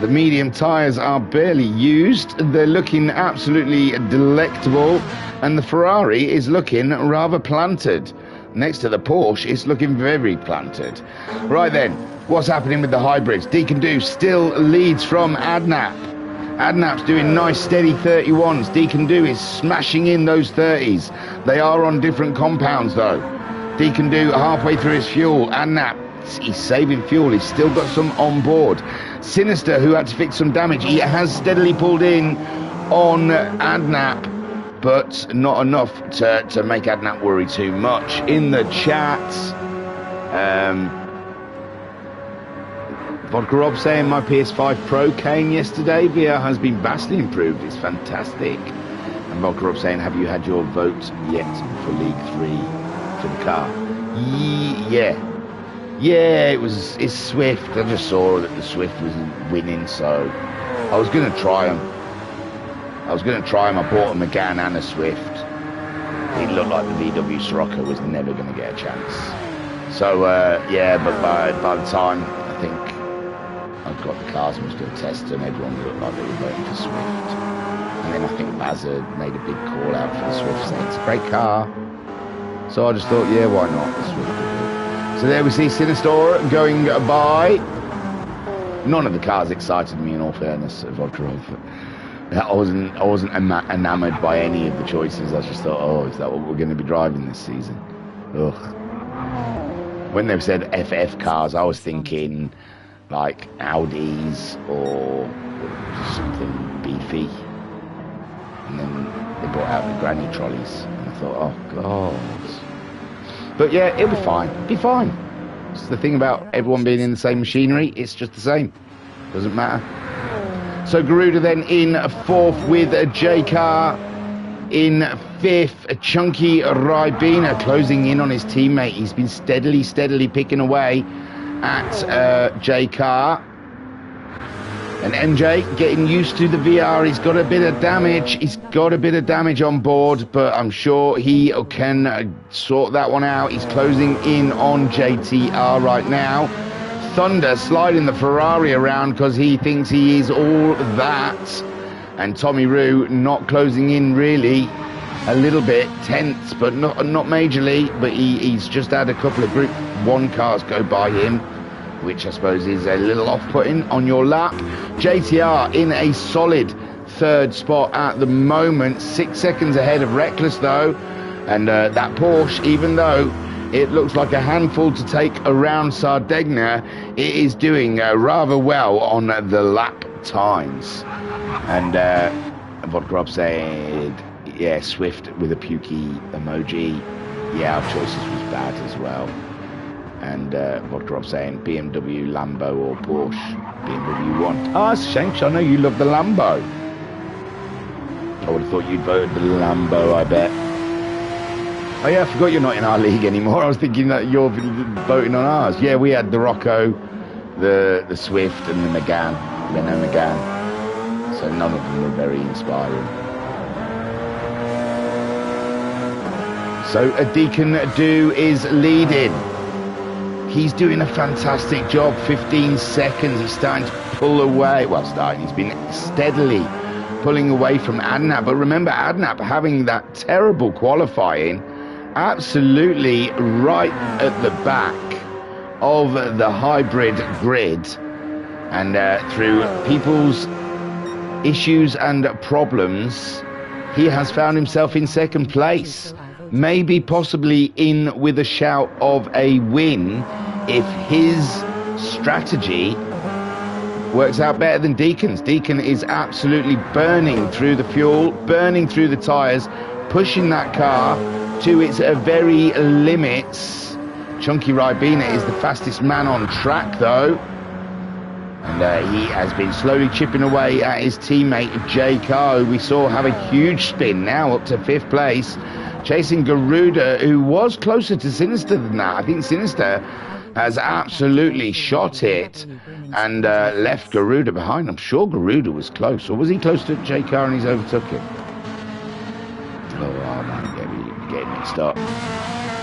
The medium tyres are barely used. They're looking absolutely delectable. And the Ferrari is looking rather planted. Next to the Porsche, it's looking very planted. Right then, what's happening with the hybrids? Deacon Do still leads from Adnap. Adnap's doing nice steady 31s. Deacon Do is smashing in those 30s. They are on different compounds though. Deacon Do halfway through his fuel. Adnap He's saving fuel. He's still got some on board. Sinister, who had to fix some damage, he has steadily pulled in on Adnap, but not enough to make Adnap worry too much. In the chat, Vodka Rob saying my PS5 Pro came yesterday. VR has been vastly improved. It's fantastic. And Vodka Rob saying, have you had your vote yet for League 3 for the car? Yeah, it's Swift. I just saw that the Swift was winning, so I was going to try them. I bought a Megane and a Swift. It looked like the VW Scirocco was never going to get a chance. So, yeah, but by the time I think I got the cars and was going to test them, everyone looked like they were voting for Swift. And then I think Bazza made a big call out for the Swift, saying it's a great car. So I just thought, yeah, why not? The Swift will do. So there we see Sinister going by. None of the cars excited me, in all fairness, at Vodkarov. I wasn't enamoured by any of the choices. I just thought, oh, is that what we're going to be driving this season? Ugh. When they said FF cars, I was thinking like Audis or something beefy. And then they brought out the granny trolleys, and I thought, oh god. But yeah, it'll be fine. It'll be fine. It's the thing about everyone being in the same machinery. It's just the same. Doesn't matter. So Garuda then in fourth with J-Car. In fifth, Chunky Ribena closing in on his teammate. He's been steadily picking away at J-Car. And MJ getting used to the VR. He's got a bit of damage. On board, but I'm sure he can sort that one out. He's closing in on JTR right now. Thunder sliding the Ferrari around because he thinks he is all that. And Tommy Roo not closing in really. A little bit tense, but not majorly. But he's just had a couple of Group 1 cars go by him, which I suppose is a little off-putting on your lap. JTR in a solid third spot at the moment, 6 seconds ahead of Reckless though, and that Porsche, even though it looks like a handful to take around Sardegna, it is doing rather well on the lap times. And Vodgrub said, yeah, Swift with a pukey emoji. Yeah, our choices was bad as well. And Vodgrov saying BMW, Lambo or Porsche. BMW 1. Oh, it's a shame, I know you love the Lambo. I would have thought you'd voted the Lambo, I bet. Oh yeah, I forgot you're not in our league anymore. I was thinking that you're voting on ours. Yeah, we had the Rocco, the Swift and the Megane, Renault Megane. So none of them were very inspiring. So a Deacon Do is leading. He's doing a fantastic job. 15 seconds. He's starting to pull away. Well, he's been steadily pulling away from Adnap. But remember, Adnap having that terrible qualifying, absolutely right at the back of the hybrid grid. And through people's issues and problems, he has found himself in second place. Maybe possibly in with a shout of a win if his strategy works out better than Deacon's. Deacon is absolutely burning through the fuel, burning through the tyres, pushing that car to its very limits. Chunky Ribena is the fastest man on track though. And he has been slowly chipping away at his teammate J. Car, who we saw have a huge spin, now up to 5th place. Chasing Garuda, who was closer to Sinister than that. I think Sinister has absolutely shot it and left Garuda behind. I'm sure Garuda was close. Or was he close to J-Car and he's overtook him? Oh, man, getting mixed up.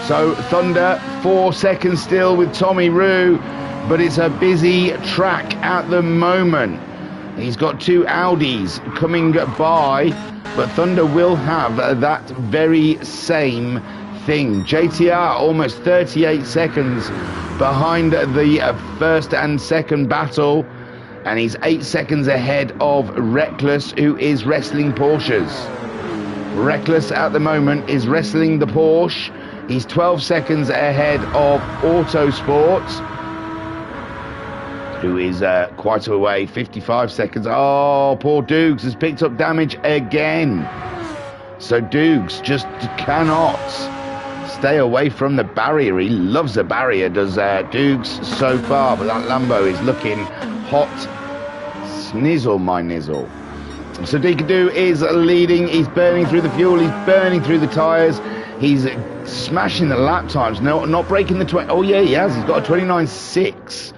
So, Thunder, 4 seconds still with Tommy Roo. But it's a busy track at the moment. He's got 2 Audis coming by. But Thunder will have that very same thing. JTR almost 38 seconds behind the first and second battle. And he's 8 seconds ahead of Reckless, who is wrestling Porsches. Reckless at the moment is wrestling the Porsche. He's 12 seconds ahead of Autosport. who is quite a way, 55 seconds. Oh, poor Dukes has picked up damage again. So Dukes just cannot stay away from the barrier. He loves the barrier, does Dukes so far, but that Lambo is looking hot. Snizzle, my nizzle. So Deacon is leading. He's burning through the fuel. He's burning through the tyres. He's smashing the lap times. No, not breaking the 20. Oh, yeah, he has. He's got a 29.6.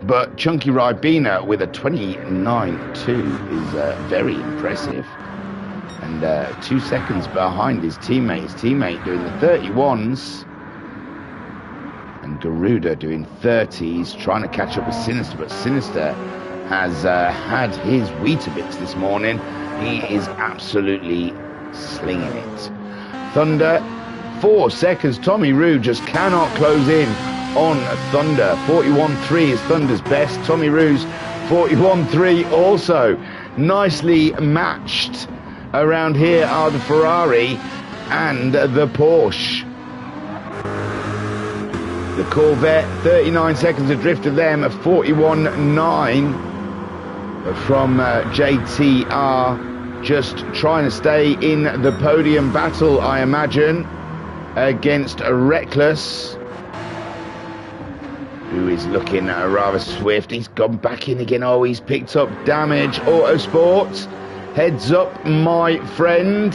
But Chunky Ribena with a 29.2 is very impressive. And 2 seconds behind his teammate. His teammate doing the 31s. And Garuda doing 30s, trying to catch up with Sinister. But Sinister has had his Weetabix this morning. He is absolutely slinging it. Thunder, 4 seconds. Tommy Roo just cannot close in on Thunder. 41.3 is Thunder's best. Tommy Roo's 41.3 also. Nicely matched. Around here are the Ferrari and the Porsche. The Corvette, 39 seconds adrift of them, 41.9 from JTR. Just trying to stay in the podium battle, I imagine, against Reckless, who is looking rather swift. He's gone back in again. Oh, he's picked up damage. Autosport, heads up, my friend.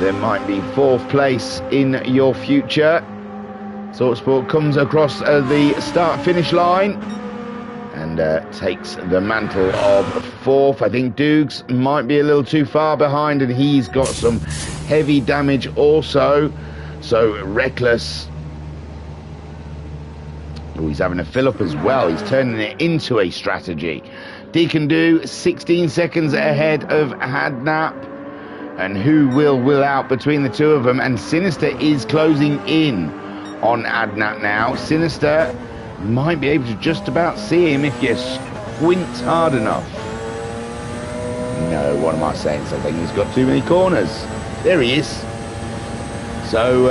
There might be 4th place in your future. Autosport comes across the start-finish line and takes the mantle of 4th. I think Dukes might be a little too far behind, and he's got some heavy damage also. So Reckless, oh, he's having a fill-up as well. He's turning it into a strategy. Deacon 16 seconds ahead of Hadnap. And who will out between the two of them? And Sinister is closing in on Adnap now. Sinister might be able to just about see him if you squint hard enough. No, what am I saying? So I think he's got too many corners. There he is. So,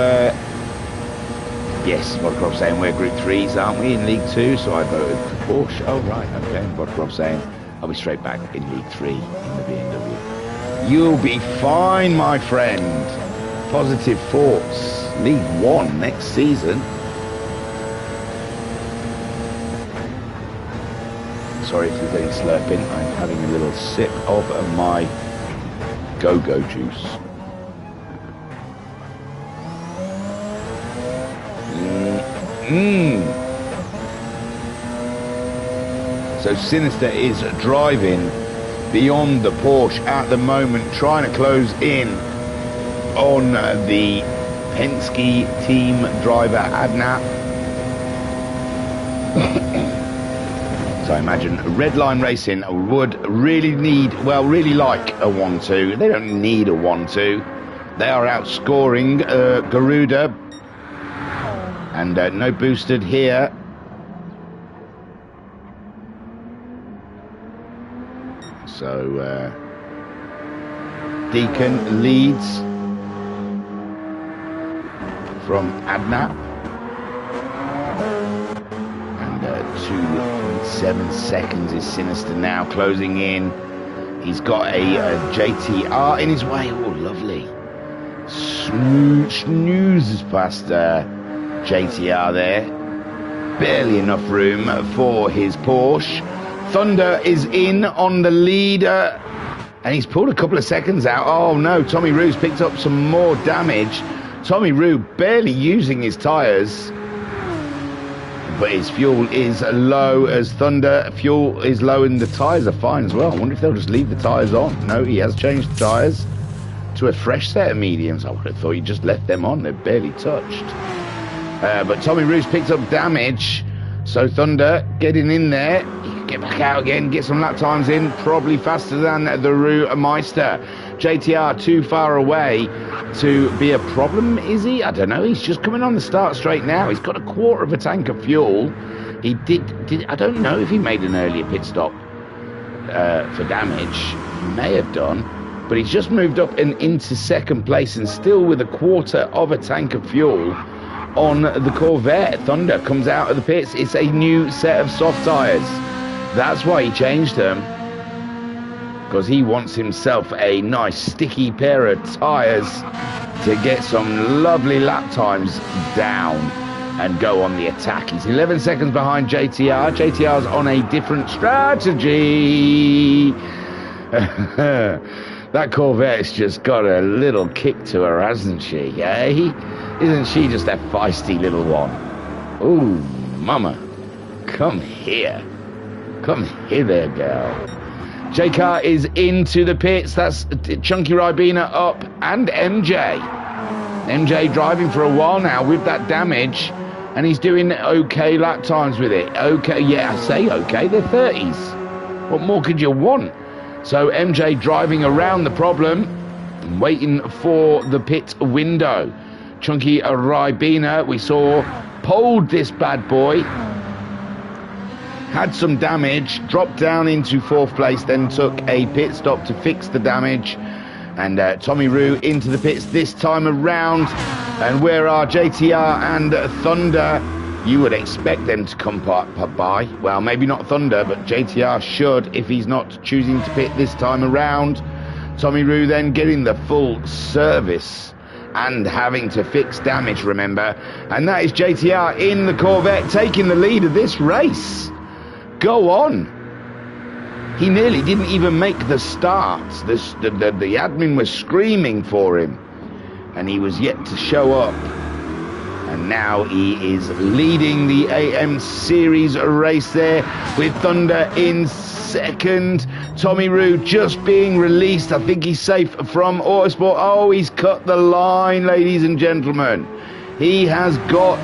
yes, Vodcroft saying we're Group 3s, aren't we, in League 2? So I voted for Porsche. Oh, right, okay. Vodcroft saying I'll be straight back in League 3 in the BMW. You'll be fine, my friend. Positive thoughts. League 1 next season. Sorry if there's any slurping. I'm having a little sip of my go-go juice. So Sinister is driving beyond the Porsche at the moment, trying to close in on the Penske team driver Adnap. So I imagine Redline Racing would really like a 1-2. They don't need a 1-2. They are outscoring Garuda. And no boosted here. So Deacon leads from Adnap. And 2.7 seconds is Sinister now closing in. He's got a JTR in his way. Oh, lovely. Snoozes past JTR there. Barely enough room for his Porsche. Thunder is in on the leader, and he's pulled a couple of seconds out. Oh no, Tommy Roo's picked up some more damage. Tommy Roo barely using his tyres, but his fuel is low as Thunder. Fuel is low and the tyres are fine as well. I wonder if they'll just leave the tyres on. No, he has changed the tyres to a fresh set of mediums. I would have thought he just left them on. They're barely touched. But Tommy Roo's picked up damage. So Thunder getting in there. He can get back out again, get some lap times in, probably faster than the Roo Meister. JTR too far away to be a problem, is he? I don't know. He's just coming on the start straight now. He's got a quarter of a tank of fuel. He did I don't know if he made an earlier pit stop for damage. He may have done. But he's just moved up and into second place, and still with a quarter of a tank of fuel on the Corvette. Thunder comes out of the pits. It's a new set of soft tyres. That's why he changed them. Because he wants himself a nice sticky pair of tyres to get some lovely lap times down and go on the attack. He's 11 seconds behind JTR. JTR's on a different strategy. That Corvette's just got a little kick to her, hasn't she? Eh? Isn't she just a feisty little one? Ooh, mama. Come here. Come here there, girl. J-Car is into the pits. That's Chunky Ribena up and MJ. MJ driving for a while now with that damage, and he's doing okay lap times with it. Okay, yeah, I say okay. They're 30s. What more could you want? So MJ driving around the problem, waiting for the pit window. Chunky Ribena, we saw, poled this bad boy. Had some damage, dropped down into 4th place, then took a pit stop to fix the damage. And Tommy Roo into the pits this time around. And where are JTR and Thunder? You would expect them to come by. Well, maybe not Thunder, but JTR should if he's not choosing to pit this time around. Tommy Roo then getting the full service and having to fix damage, remember. And that is JTR in the Corvette taking the lead of this race. Go on. He nearly didn't even make the start. The admin was screaming for him, and he was yet to show up. And now he is leading the AM Series race there with Thunder in second. Tommy Roo just being released. I think he's safe from Autosport. Oh, he's cut the line, ladies and gentlemen. He has got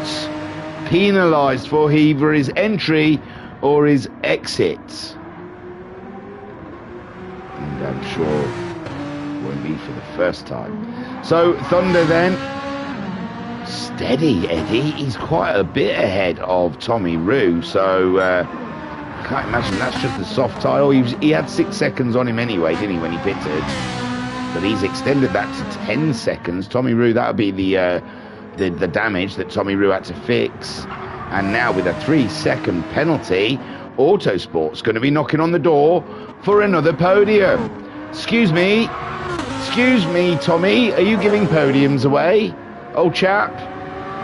penalised for either his entry or his exit. And I'm sure it won't be for the first time. So Thunder then, steady Eddie, he's quite a bit ahead of Tommy Roo, so I can't imagine that's just a soft tyre. He had 6 seconds on him anyway, didn't he, when he pitted? But he's extended that to 10 seconds. Tommy Roo, that would be the damage that Tommy Roo had to fix. And now with a 3-second penalty, Autosport's going to be knocking on the door for another podium. Excuse me, Tommy, are you giving podiums away, old chap?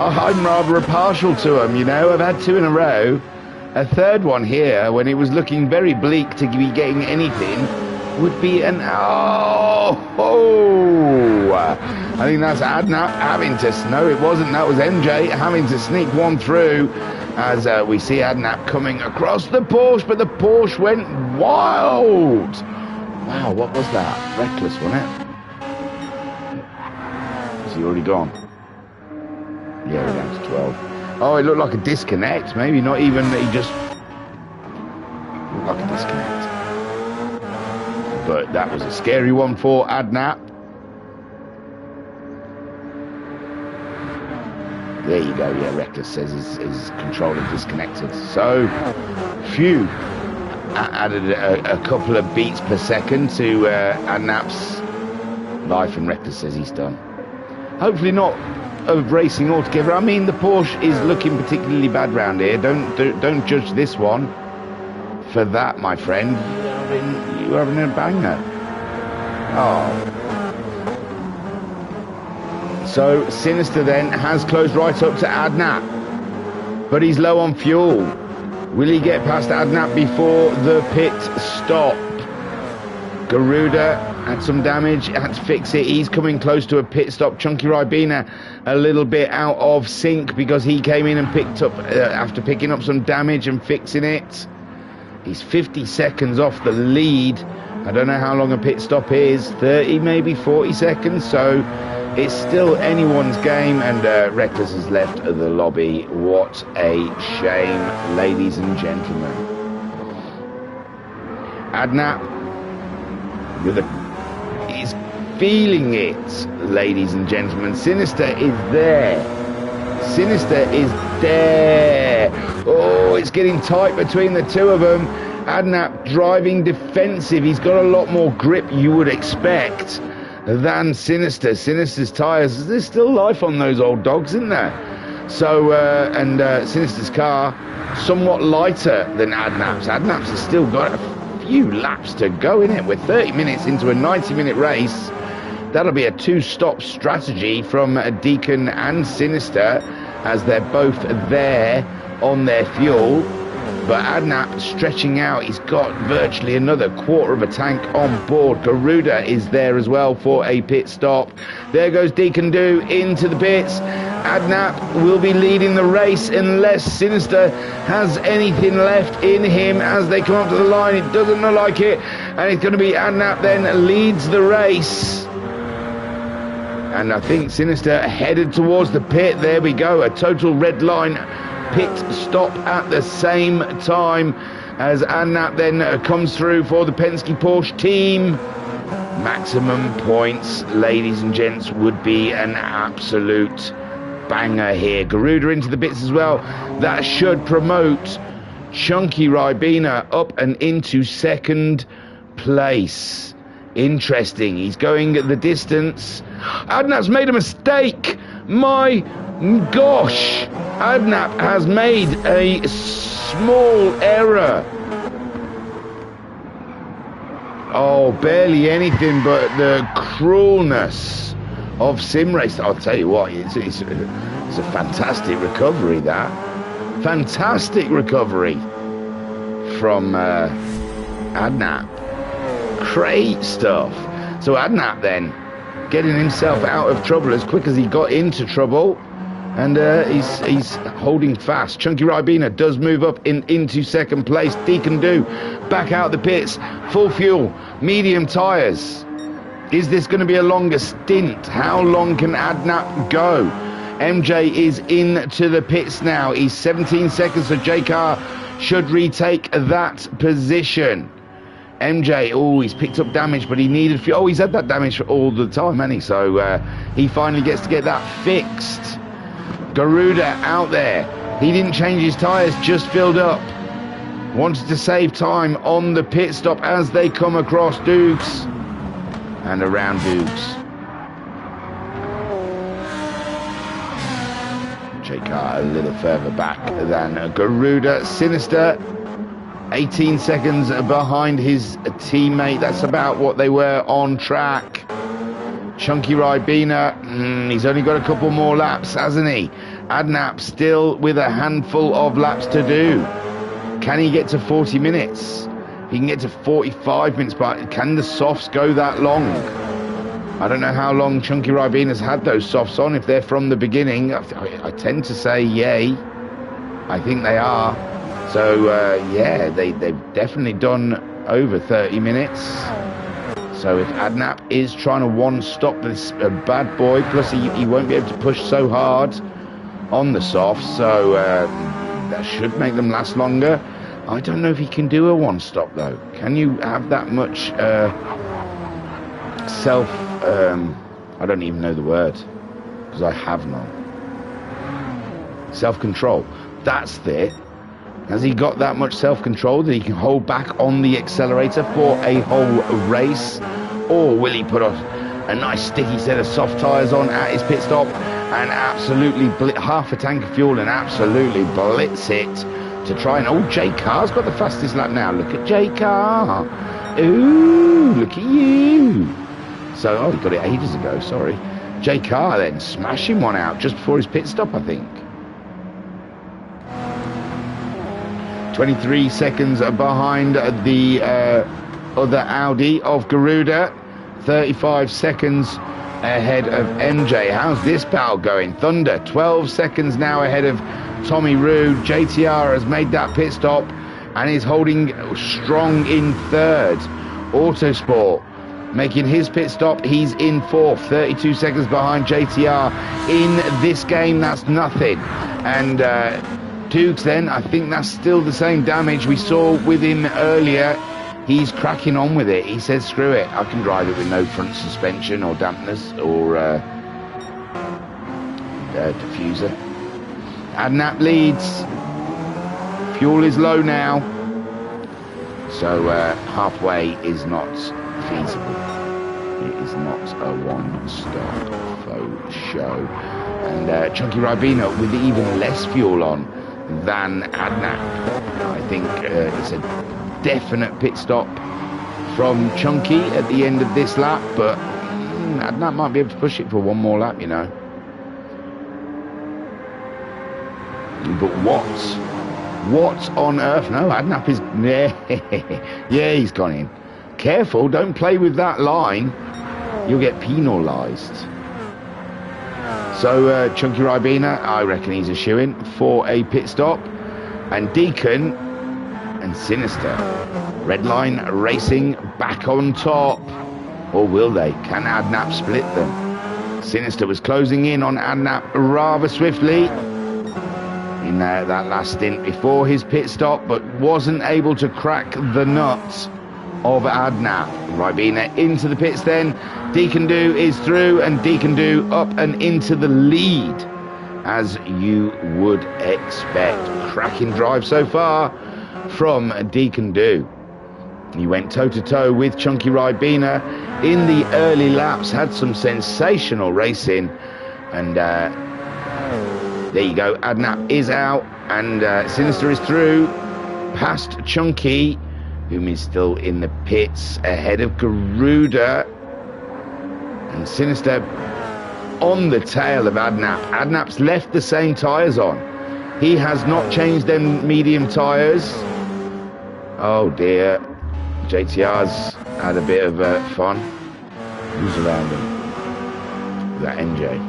I'm rather partial to them, you know. I've had 2 in a row. A third one here, when it was looking very bleak to be getting anything, would be an... I think that's Adnap having to... No, it wasn't. That was MJ having to sneak one through as we see Adnap coming across the Porsche, but the Porsche went wild. Wow, what was that? Reckless, wasn't it? Is he already gone? Yeah, we're down to 12. Oh, it looked like a disconnect. Maybe not even, he just looked like a disconnect. But that was a scary one for Adnap. There you go, yeah, Reckless says his controller disconnected. So, phew, added a couple of beats per second to Adnap's life, and Reckless says he's done. Hopefully not of racing altogether. I mean, the Porsche is looking particularly bad round here. Don't judge this one for that, my friend. You're having a banger. Oh. So Sinister then has closed right up to Adnap, but he's low on fuel. Will he get past Adnap before the pit stop? Garuda had some damage, had to fix it. He's coming close to a pit stop. Chunky Ribena a little bit out of sync because he came in and picked up, after picking up some damage and fixing it. He's 50 seconds off the lead. I don't know how long a pit stop is, 30, maybe 40 seconds. So it's still anyone's game, and Reckless has left the lobby. What a shame, ladies and gentlemen. Adnap he's feeling it, ladies and gentlemen. Sinister is there. Sinister is there. Oh, it's getting tight between the two of them. Adnap driving defensive. He's got a lot more grip, you would expect, than Sinister. Sinister's tyres, there's still life on those old dogs, isn't there? So, Sinister's car somewhat lighter than Adnap's. Adnap's has still got a few laps to go in it. We're 30 minutes into a 90-minute race. That'll be a two-stop strategy from Deacon and Sinister, as they're both there on their fuel. But Adnap stretching out, he's got virtually another quarter of a tank on board. Garuda is there as well for a pit stop. There goes Deacon Do into the pits. Adnap will be leading the race unless Sinister has anything left in him as they come up to the line. It doesn't look like it, and it's going to be Adnap then leads the race. And I think Sinister headed towards the pit. There we go, a total red line pit stop at the same time as Adnap then comes through for the Penske Porsche team. Maximum points, ladies and gents, would be an absolute banger here. Garuda into the bits as well. That should promote Chunky Ribena up and into second place. Interesting, he's going the distance. Adnap's made a mistake. My gosh, Adnap has made a small error. Oh, barely anything but the cruelness of sim race. I'll tell you what, it's a fantastic recovery, that. Fantastic recovery from Adnap. Great stuff. So Adnap then getting himself out of trouble as quick as he got into trouble, and he's holding fast. Chunky Ribena does move up into second place. Deacon Do back out the pits, full fuel, medium tyres. Is this going to be a longer stint? How long can Adnap go? MJ is into the pits now. He's 17 seconds, so J-Car should retake that position. MJ, oh, he's picked up damage, but he needed fuel. Oh, he's had that damage for all the time, hasn't he? So he finally gets to get that fixed. Garuda out there. He didn't change his tyres, just filled up. Wanted to save time on the pit stop as they come across Dukes. And around Dukes. J-Car a little further back than Garuda. Sinister 18 seconds behind his teammate. That's about what they were on track. Chunky Ribena, he's only got a couple more laps, hasn't he? Adnap still with a handful of laps to do. Can he get to 40 minutes? He can get to 45 minutes, but can the softs go that long? I don't know how long Chunky Ribena's had those softs on. If they're from the beginning, I tend to say yay. I think they are. So, yeah, they've definitely done over 30 minutes. So if Adnap is trying to one-stop this bad boy, plus he won't be able to push so hard on the softs, so that should make them last longer. I don't know if he can do a one-stop, though. Can you have that much I don't even know the word, because I have none. Self-control. That's it. Has he got that much self-control that he can hold back on the accelerator for a whole race? Or will he put a nice sticky set of soft tyres on at his pit stop and absolutely half a tank of fuel and absolutely blitz it to try and... Oh, J-Car's got the fastest lap now. Look at J-Car. Ooh, look at you. So, oh, he got it ages ago, sorry. J-Car then smashing one out just before his pit stop, I think. 23 seconds behind the other Audi of Garuda. 35 seconds ahead of MJ. How's this battle going? Thunder, 12 seconds now ahead of Tommy Rude. JTR has made that pit stop and is holding strong in third. Autosport making his pit stop. He's in fourth, 32 seconds behind JTR. In this game, that's nothing. And Dukes then, I think that's still the same damage we saw with him earlier. He's cracking on with it. He says, screw it, I can drive it with no front suspension or dampness or diffuser. Adnap leads. Fuel is low now. So halfway is not feasible. It is not a one-stop faux show. And Chunky Ribena with even less fuel on than Adnap. I think it's a definite pit stop from Chunky at the end of this lap, but Adnap might be able to push it for one more lap, you know. But what on earth? No, Adnap is... Yeah, he's gone in. Careful, don't play with that line. You'll get penalised. So Chunky Ribena, I reckon he's a shoo-in for a pit stop. And Deacon and Sinister. Redline Racing back on top. Or will they? Can Adnap split them? Sinister was closing in on Adnap rather swiftly in that last stint before his pit stop, but wasn't able to crack the nuts of Adnap. Ribena into the pits then. Deacon Do is through, and Deacon Do up and into the lead, as you would expect. Cracking drive so far from Deacon Do. He went toe-to-toe with Chunky Ribena in the early laps, had some sensational racing, and there you go. Adnap is out, and Sinister is through past Chunky, whom is still in the pits, ahead of Garuda. And Sinister on the tail of Adnap. Adnap's left the same tyres on. He has not changed them medium tyres. Oh dear. JTR's had a bit of fun. Who's around him? Is that NJ?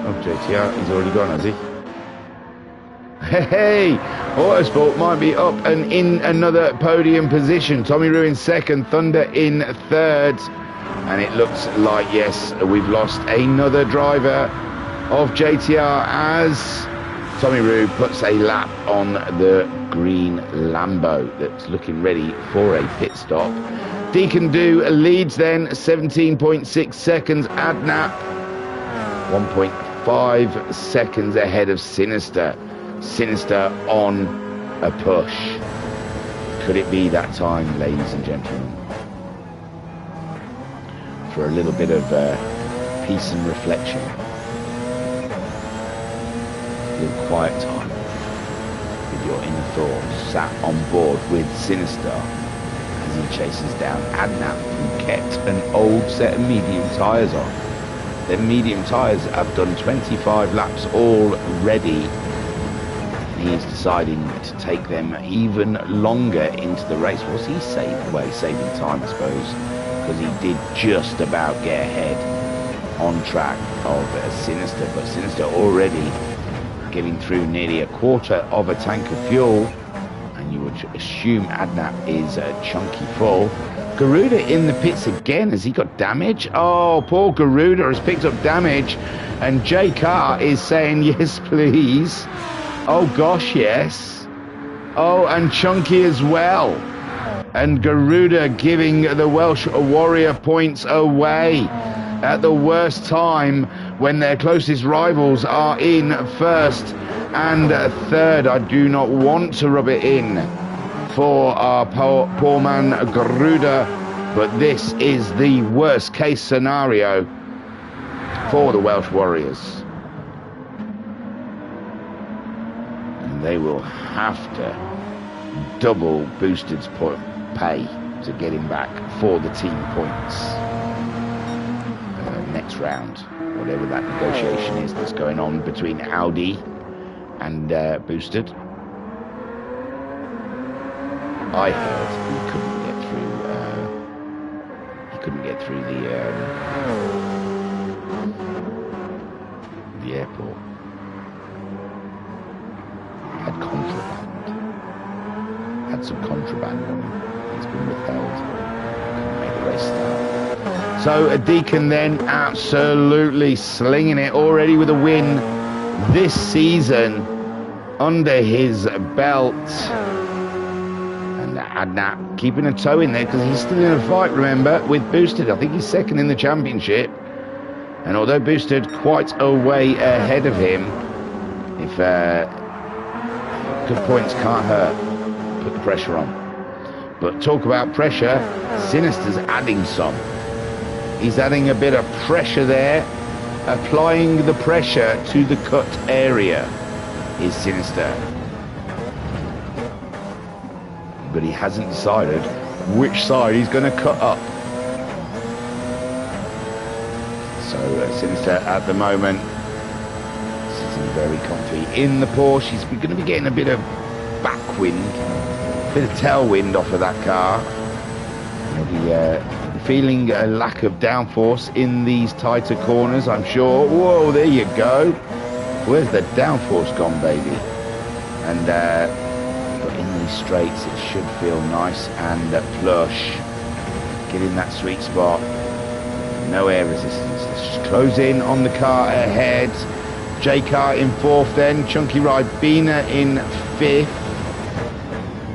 Oh, JTR, he's already gone, has he? Hey, Autosport might be up and in another podium position. Tommy Rue in second, Thunder in third. And it looks like, yes, we've lost another driver of JTR as Tommy Rue puts a lap on the green Lambo that's looking ready for a pit stop. Deacon Do leads then, 17.6 seconds. Adnap, 1.5 seconds ahead of Sinister. Sinister on a push. Could it be that time, ladies and gentlemen, for a little bit of peace and reflection? A little quiet time with your inner thoughts, sat on board with Sinister as he chases down Adnap, who kept an old set of medium tyres on. Their medium tyres have done 25 laps already. He is deciding to take them even longer into the race. Was he saving time, I suppose, because he did just about get ahead on track of Sinister, but Sinister already getting through nearly a quarter of a tank of fuel, and you would assume Adnap is chunky full. Garuda in the pits again. Has he got damage? Oh, poor Garuda has picked up damage, and J Carr is saying yes please. Oh gosh, yes. Oh, and Chunky as well. And Garuda giving the Welsh Warrior points away at the worst time when their closest rivals are in first and third. I do not want to rub it in for our poor man Garuda, but this is the worst case scenario for the Welsh Warriors. They will have to double Boosted's pay to get him back for the team points next round, whatever that negotiation is that's going on between Audi and Boosted. I heard he couldn't get through the airport. Had contraband. Had some contraband on him. It's been withheld. Couldn't make the race start. So a Deacon then absolutely slinging it already with a win this season under his belt. And Adnap keeping a toe in there because he's still in a fight, remember, with Boosted. I think he's second in the championship. And although Boosted quite a way ahead of him, if good points can't hurt, put the pressure on. But talk about pressure, Sinister's adding some. He's adding a bit of pressure there, applying the pressure to the cut area is Sinister. But he hasn't decided which side he's going to cut up. So Sinister at the moment sitting very comfy in the Porsche. He's going to be getting a bit of backwind, a bit of tailwind off of that car. Maybe feeling a lack of downforce in these tighter corners, I'm sure. Whoa, there you go. Where's the downforce gone, baby? And but in these straights, it should feel nice and plush. Get in that sweet spot. No air resistance. Let's just close in on the car ahead. J-Car in 4th then. Chunky Ribena in 5th.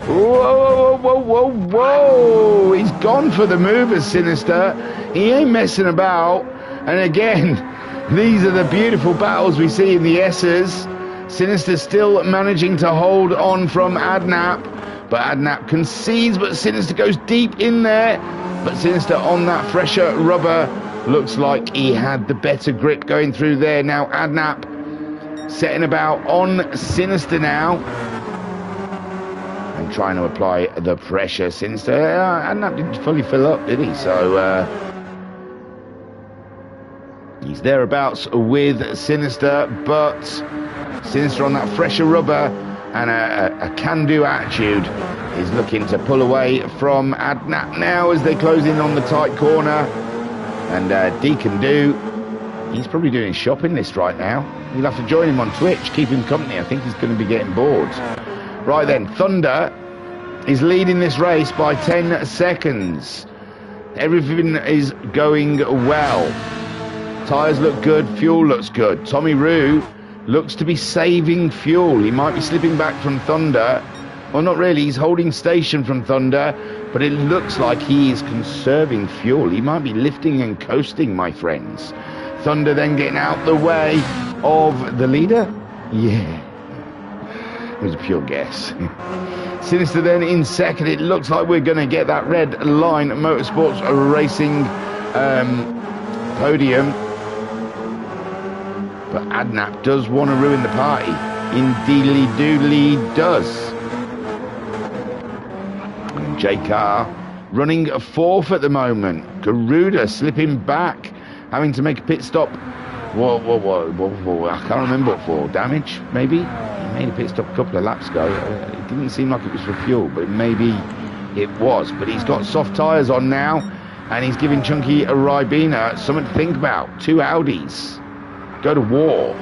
Whoa, whoa, whoa, whoa. He's gone for the mover, Sinister. He ain't messing about. And again, these are the beautiful battles we see in the S's. Sinister still managing to hold on from Adnap. But Adnap concedes, but Sinister goes deep in there. But Sinister on that fresher rubber. Looks like he had the better grip going through there. Now Adnap setting about on Sinister now. And trying to apply the pressure. Sinister, Adnap didn't fully fill up, did he? So he's thereabouts with Sinister, but Sinister on that fresher rubber and a can-do attitude is looking to pull away from Adnap now as they close in on the tight corner. And Deacon Do, he's probably doing his shopping list right now. You'll have to join him on Twitch, keep him company. I think he's going to be getting bored. Right then, Thunder is leading this race by 10 seconds. Everything is going well. Tyres look good, fuel looks good. Tommy Roo looks to be saving fuel. He might be slipping back from Thunder. Well, not really. He's holding station from Thunder, but it looks like he is conserving fuel. He might be lifting and coasting, my friends. Thunder then getting out the way of the leader. Yeah. It was a pure guess. Sinister then in second. It looks like we're going to get that Red Line Motorsports Racing podium. But Adnap does want to ruin the party. Indeedly doodly does. And J-Car running 4th at the moment. Garuda slipping back, having to make a pit stop. Whoa, I can't remember what for. Damage, maybe? He made a pit stop a couple of laps ago. It didn't seem like it was for fuel, but maybe it was. But he's got soft tyres on now, and he's giving Chunky Ribena something to think about. 2 Audis. Go to war.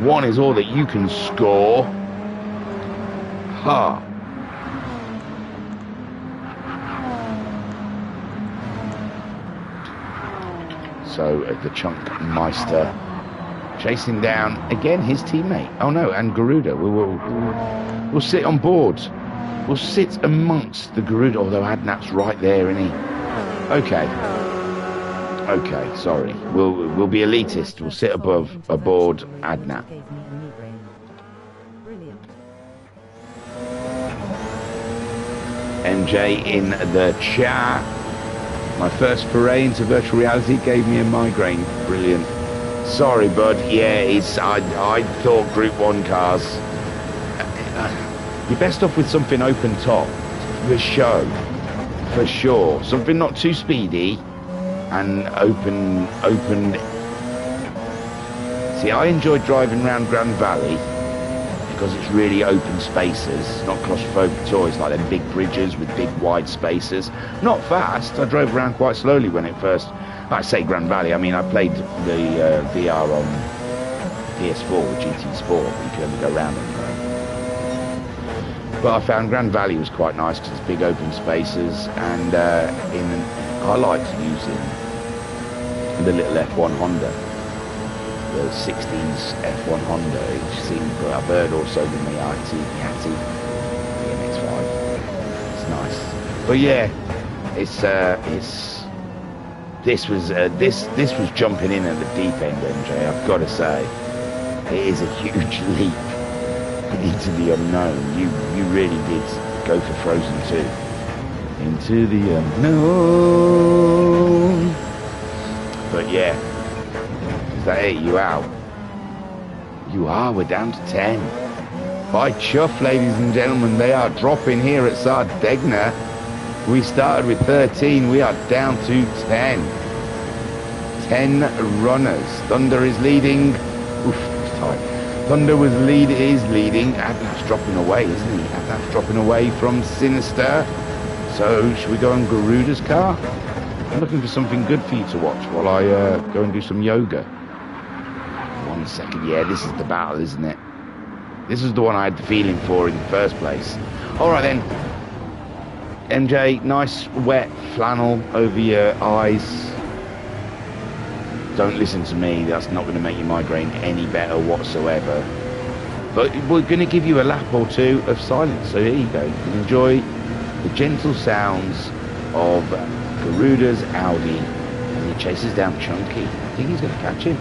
1 is all that you can score. Ha. So the Chunk Meister chasing down again his teammate. Oh no, and Garuda. We'll sit on board. We'll sit amongst the Garuda, although Adnap's right there, isn't he? Okay. Okay, sorry. We'll be elitist. We'll sit aboard Adnap. MJ in the chat. My first foray into virtual reality gave me a migraine. Brilliant. Sorry, bud. Yeah, I thought Group 1 cars. You're best off with something open top. For show. For sure. Something not too speedy. And open. See, I enjoy driving around Grand Valley because it's really open spaces, not claustrophobic toys like them big bridges with big wide spaces. Not fast. I drove around quite slowly when it first. I say Grand Valley. I mean, I played the VR on PS4 with GT Sport. You can only go around on your own. But I found Grand Valley was quite nice because it's big open spaces, and I liked using the little F1 Honda, the 60s F1 Honda. It seemed, but I've heard also the Miati MX-5. It's nice, but yeah, this was jumping in at the deep end, MJ. I've got to say, it is a huge leap into the unknown. You really did go for Frozen 2. into the unknown. But yeah, is that it? You out? You are. We're down to 10. By chuff, ladies and gentlemen, they are dropping here at Sardegna. We started with 13. We are down to 10. 10 runners. Thunder is leading. Oof, tight. Thunder is leading. Adnaf's dropping away, isn't he? Adnaf's dropping away from Sinister. So, should we go on Garuda's car? I'm looking for something good for you to watch while I go and do some yoga. 1 second. Yeah, this is the battle, isn't it? This is the one I had the feeling for in the first place. All right, then. MJ, nice wet flannel over your eyes. Don't listen to me. That's not going to make your migraine any better whatsoever. But we're going to give you a lap or two of silence. So here you go. You can enjoy the gentle sounds of Garuda's Audi as he chases down Chunky. I think he's going to catch him.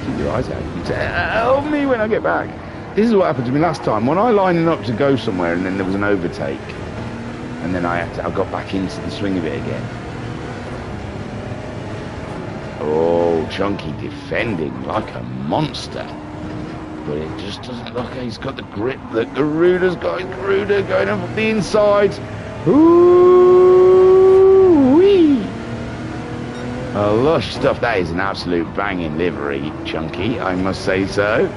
Keep your eyes out. You can say, help me when I get back. This is what happened to me last time. When I lined up to go somewhere and then there was an overtake. And then I got back into the swing of it again. Oh, Chunky defending like a monster. But it just doesn't look, he's got the grip that Garuda's got. Garuda going up the inside. Ooh-wee. Lush stuff. That is an absolute banging livery, Chunky, I must say so.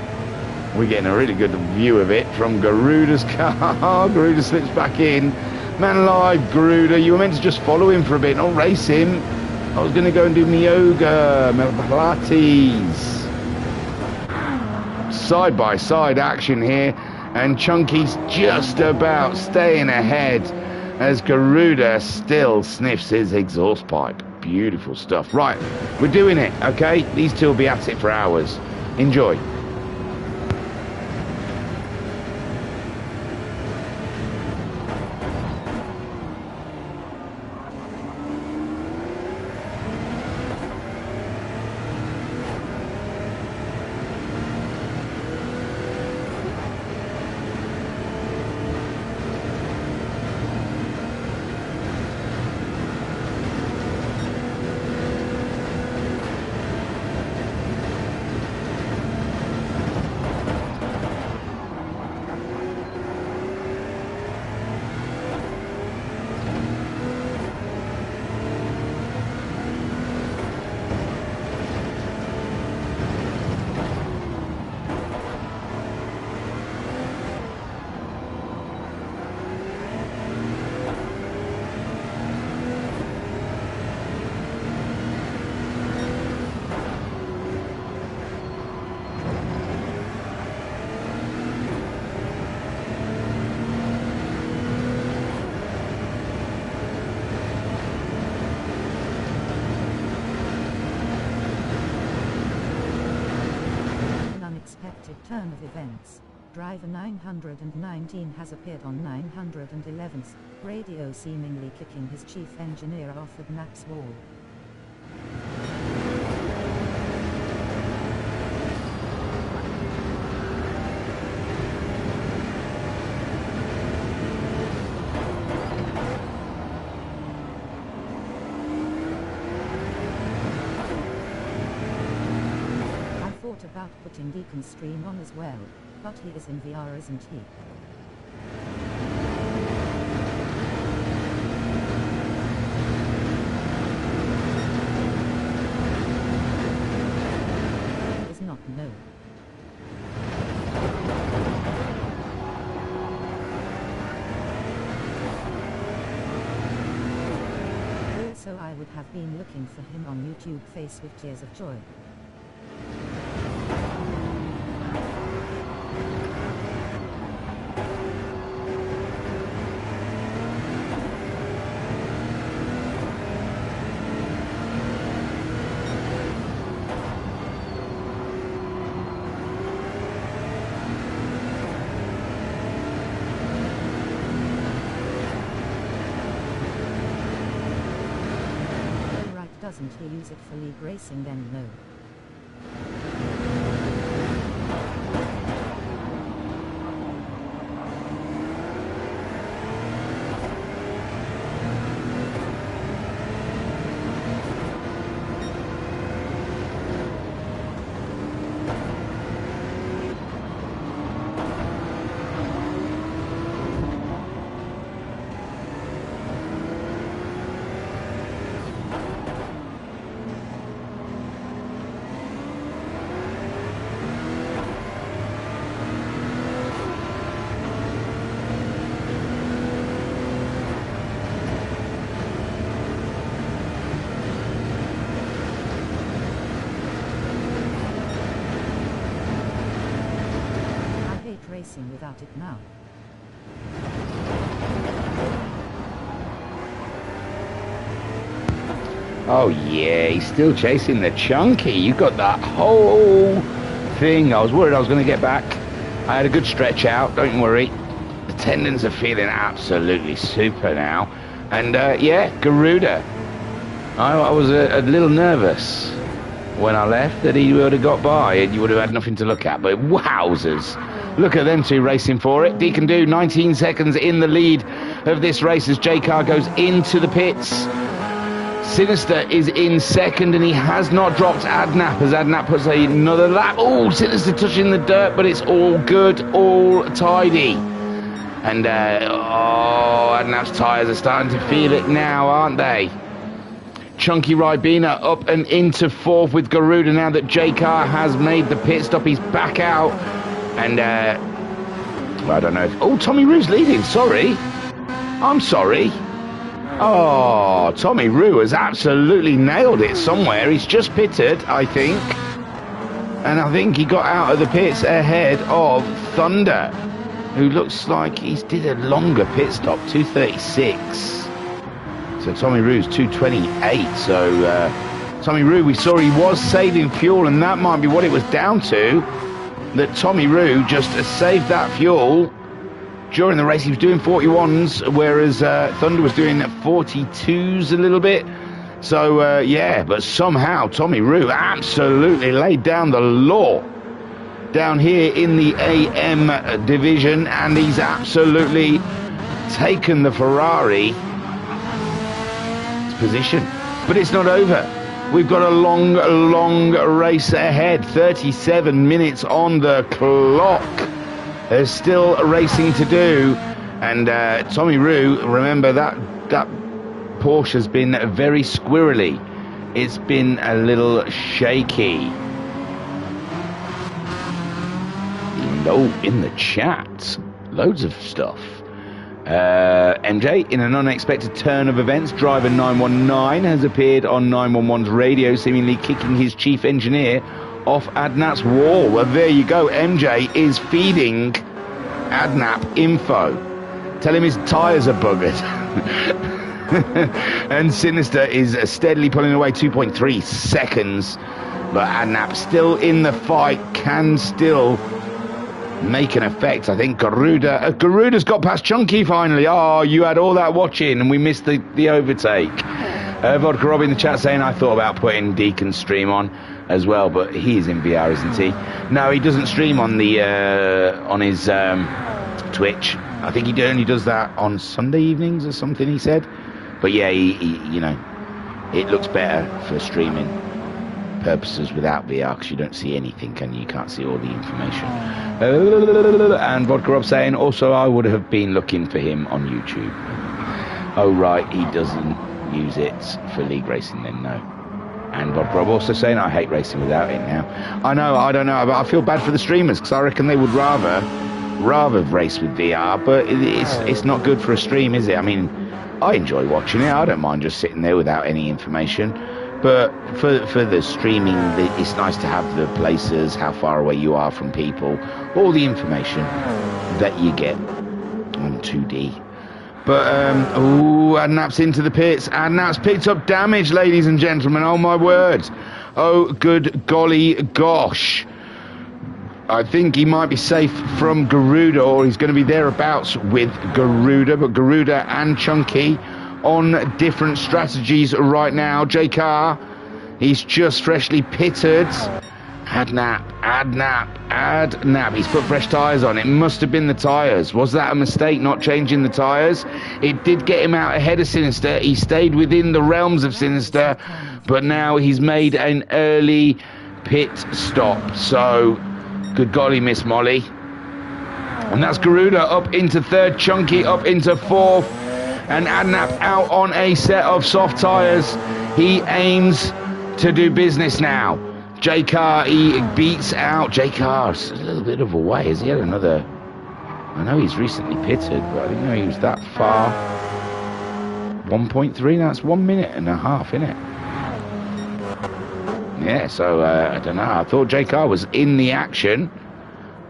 We're getting a really good view of it from Garuda's car. Garuda slips back in. Man alive, Garuda. You were meant to just follow him for a bit, not race him. I was going to go and do my yoga, my Pilates. Side-by-side action here. And Chunky's just about staying ahead as Garuda still sniffs his exhaust pipe. Beautiful stuff. Right, we're doing it, okay? These two will be at it for hours. Enjoy. Turn of events. Driver 919 has appeared on 911's radio, seemingly kicking his chief engineer off of Nap's wall. About putting Deacon Stream on as well, but he is in VR, isn't he? He is not, no. Also, I would have been looking for him on YouTube face with tears of joy. Doesn't he use it for league racing then? No. racing without it now. Oh yeah, he's still chasing the Chunky. You got that whole thing. I was worried I was going to get back. I had a good stretch out, don't worry. The tendons are feeling absolutely super now. And yeah, Garuda. I was a little nervous when I left that he would have got by and you would have had nothing to look at. But wowzers. Look at them two racing for it. Deacon Do 19 seconds in the lead of this race as J-Car goes into the pits. Sinister is in second and he has not dropped Adnap as Adnap puts another lap. Oh, Sinister touching the dirt, but it's all good, all tidy. And Adnap's tyres are starting to feel it now, aren't they? Chunky Ribena up and into fourth with Garuda now that J-Car has made the pit stop. He's back out. And I don't know if... Oh, Tommy Roo's leading. Sorry. I'm sorry. Oh, Tommy Roo has absolutely nailed it somewhere. He's just pitted, I think. And I think he got out of the pits ahead of Thunder, who looks like he's did a longer pit stop, 2:36. So Tommy Roo's 2:28. So Tommy Roo, we saw he was saving fuel, and that might be what it was down to. That Tommy Roo just saved that fuel. During the race, he was doing 41s, whereas Thunder was doing 42s a little bit. So, yeah, but somehow Tommy Roo absolutely laid down the law down here in the AM division, and he's absolutely taken the Ferrari position. But it's not over. We've got a long, long race ahead. 37 minutes on the clock. There's still racing to do, and Tommy Roo, remember that Porsche's been very squirrely. It's been a little shaky. And in the chat, loads of stuff. MJ, in an unexpected turn of events, driver 919 has appeared on 911's radio, seemingly kicking his chief engineer off Adnap's wall. Well, there you go. MJ is feeding Adnap info. Tell him his tyres are buggered. And Sinister is steadily pulling away 2.3 seconds. But Adnap still in the fight, can still make an effect. I think Garuda's got past Chunky finally. Oh, you had all that watching and we missed the overtake. Vodka Rob in the chat saying I thought about putting Deacon's stream on as well, but he is in VR, isn't he? No, he doesn't stream on the on his Twitch. I think he only does that on Sunday evenings or something, he said. But yeah, he you know, it looks better for streaming purposes without VR because you don't see anything and you can't see all the information. And Vodka Rob saying also I would have been looking for him on YouTube. Oh right, he doesn't use it for league racing then, no. And Bob Rob also saying I hate racing without it now. I know, I don't know, but I feel bad for the streamers because I reckon they would rather race with VR, but it's not good for a stream, is it? I mean, I enjoy watching it. I don't mind just sitting there without any information. But for the streaming, it's nice to have the places, how far away you are from people, all the information that you get on 2D. But, Adnap's into the pits. Adnap's picked up damage, ladies and gentlemen. Oh, my word. Oh, good golly gosh. I think he might be safe from Garuda, or he's going to be thereabouts with Garuda. But Garuda and Chunky on different strategies right now. J-Car, he's just freshly pitted. Adnap. He's put fresh tyres on. It must have been the tyres. Was that a mistake, not changing the tyres? It did get him out ahead of Sinister. He stayed within the realms of Sinister, but now he's made an early pit stop. So, good golly, Miss Molly. And that's Garuda up into third, Chunky up into fourth, and Adnap out on a set of soft tyres. He aims to do business now. J-Car, he beats out J-Car. It's a little bit of a way. Has he had another... I know he's recently pitted, but I didn't know he was that far. 1.3, that's 1 minute and a half, innit? Yeah, so, I don't know. I thought J-Car was in the action,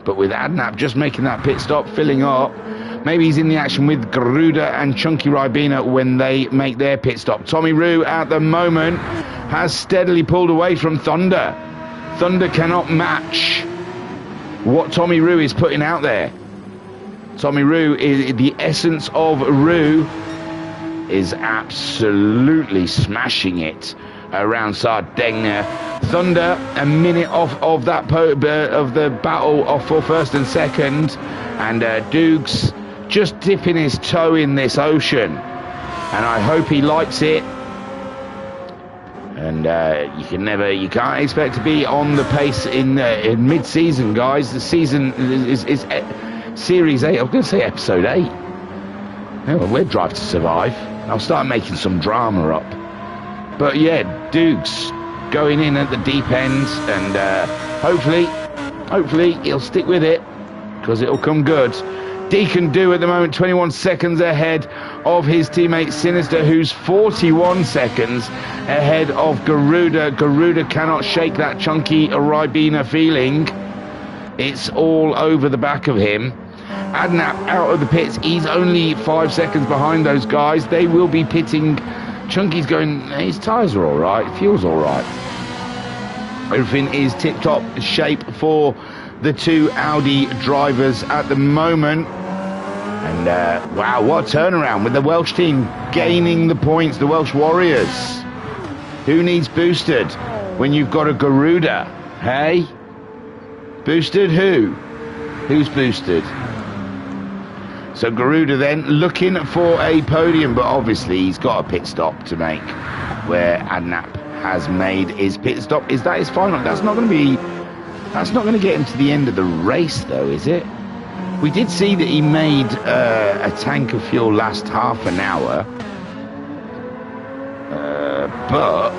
But with Adnap just making that pit stop, filling up, maybe he's in the action with Garuda and Chunky Ribena when they make their pit stop. Tommy Roo at the moment has steadily pulled away from Thunder. Thunder cannot match what Tommy Roo is putting out there. Tommy Roo, is the essence of Roo, is absolutely smashing it around Sardinia. Thunder a minute off of that of the battle for first and second, and Dukes just dipping his toe in this ocean, and I hope he likes it. And you can't expect to be on the pace in mid-season, guys. The season is Series 8. I was going to say Episode 8. Well, we're Drive to Survive. I'll start making some drama up. But yeah, Dukes going in at the deep end, and hopefully he'll stick with it, because it'll come good. Deacon Do at the moment 21 seconds ahead of his teammate Sinister, who's 41 seconds ahead of Garuda. Garuda cannot shake that Chunky Ribena feeling. It's all over the back of him. Adnap out of the pits. He's only 5 seconds behind those guys. They will be pitting. Chunky's going, his tyres are all right, fuel's all right. Everything is tip-top shape for the two Audi drivers at the moment. And wow, what a turnaround with the Welsh team gaining the points, the Welsh Warriors. Who needs boosted when you've got a Garuda, hey? Boosted who? Who's boosted? So Garuda then looking for a podium, but obviously he's got a pit stop to make, where Adnap has made his pit stop. Is that his final? That's not going to get him to the end of the race, though, is it? We did see that he made a tank of fuel last half an hour, but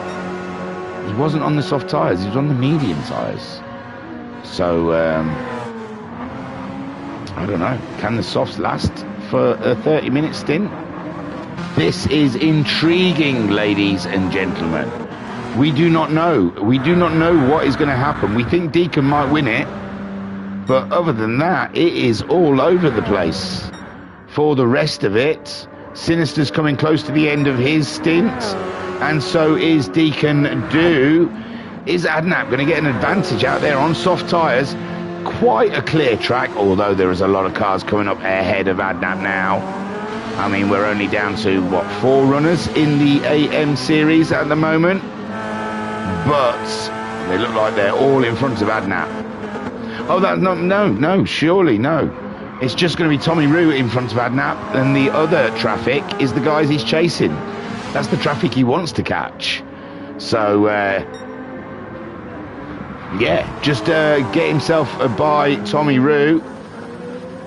he wasn't on the soft tyres. He was on the medium tyres. So I don't know. Can the softs last for a 30-minute stint? This is intriguing, ladies and gentlemen. We do not know. We do not know what is going to happen. We think Deacon might win it, but other than that, it is all over the place. For the rest of it, Sinister's coming close to the end of his stint, and so is Deacon Do. Is Adnap going to get an advantage out there on soft tyres? Quite a clear track, although there is a lot of cars coming up ahead of Adnap now. I mean, we're only down to, what, 4 runners in the AM series at the moment? But they look like they're all in front of Adnap. Oh, that's not, no, surely no. It's just going to be Tommy Roo in front of Adnap, and the other traffic is the guys he's chasing. That's the traffic he wants to catch. So, yeah, just get himself by Tommy Roo,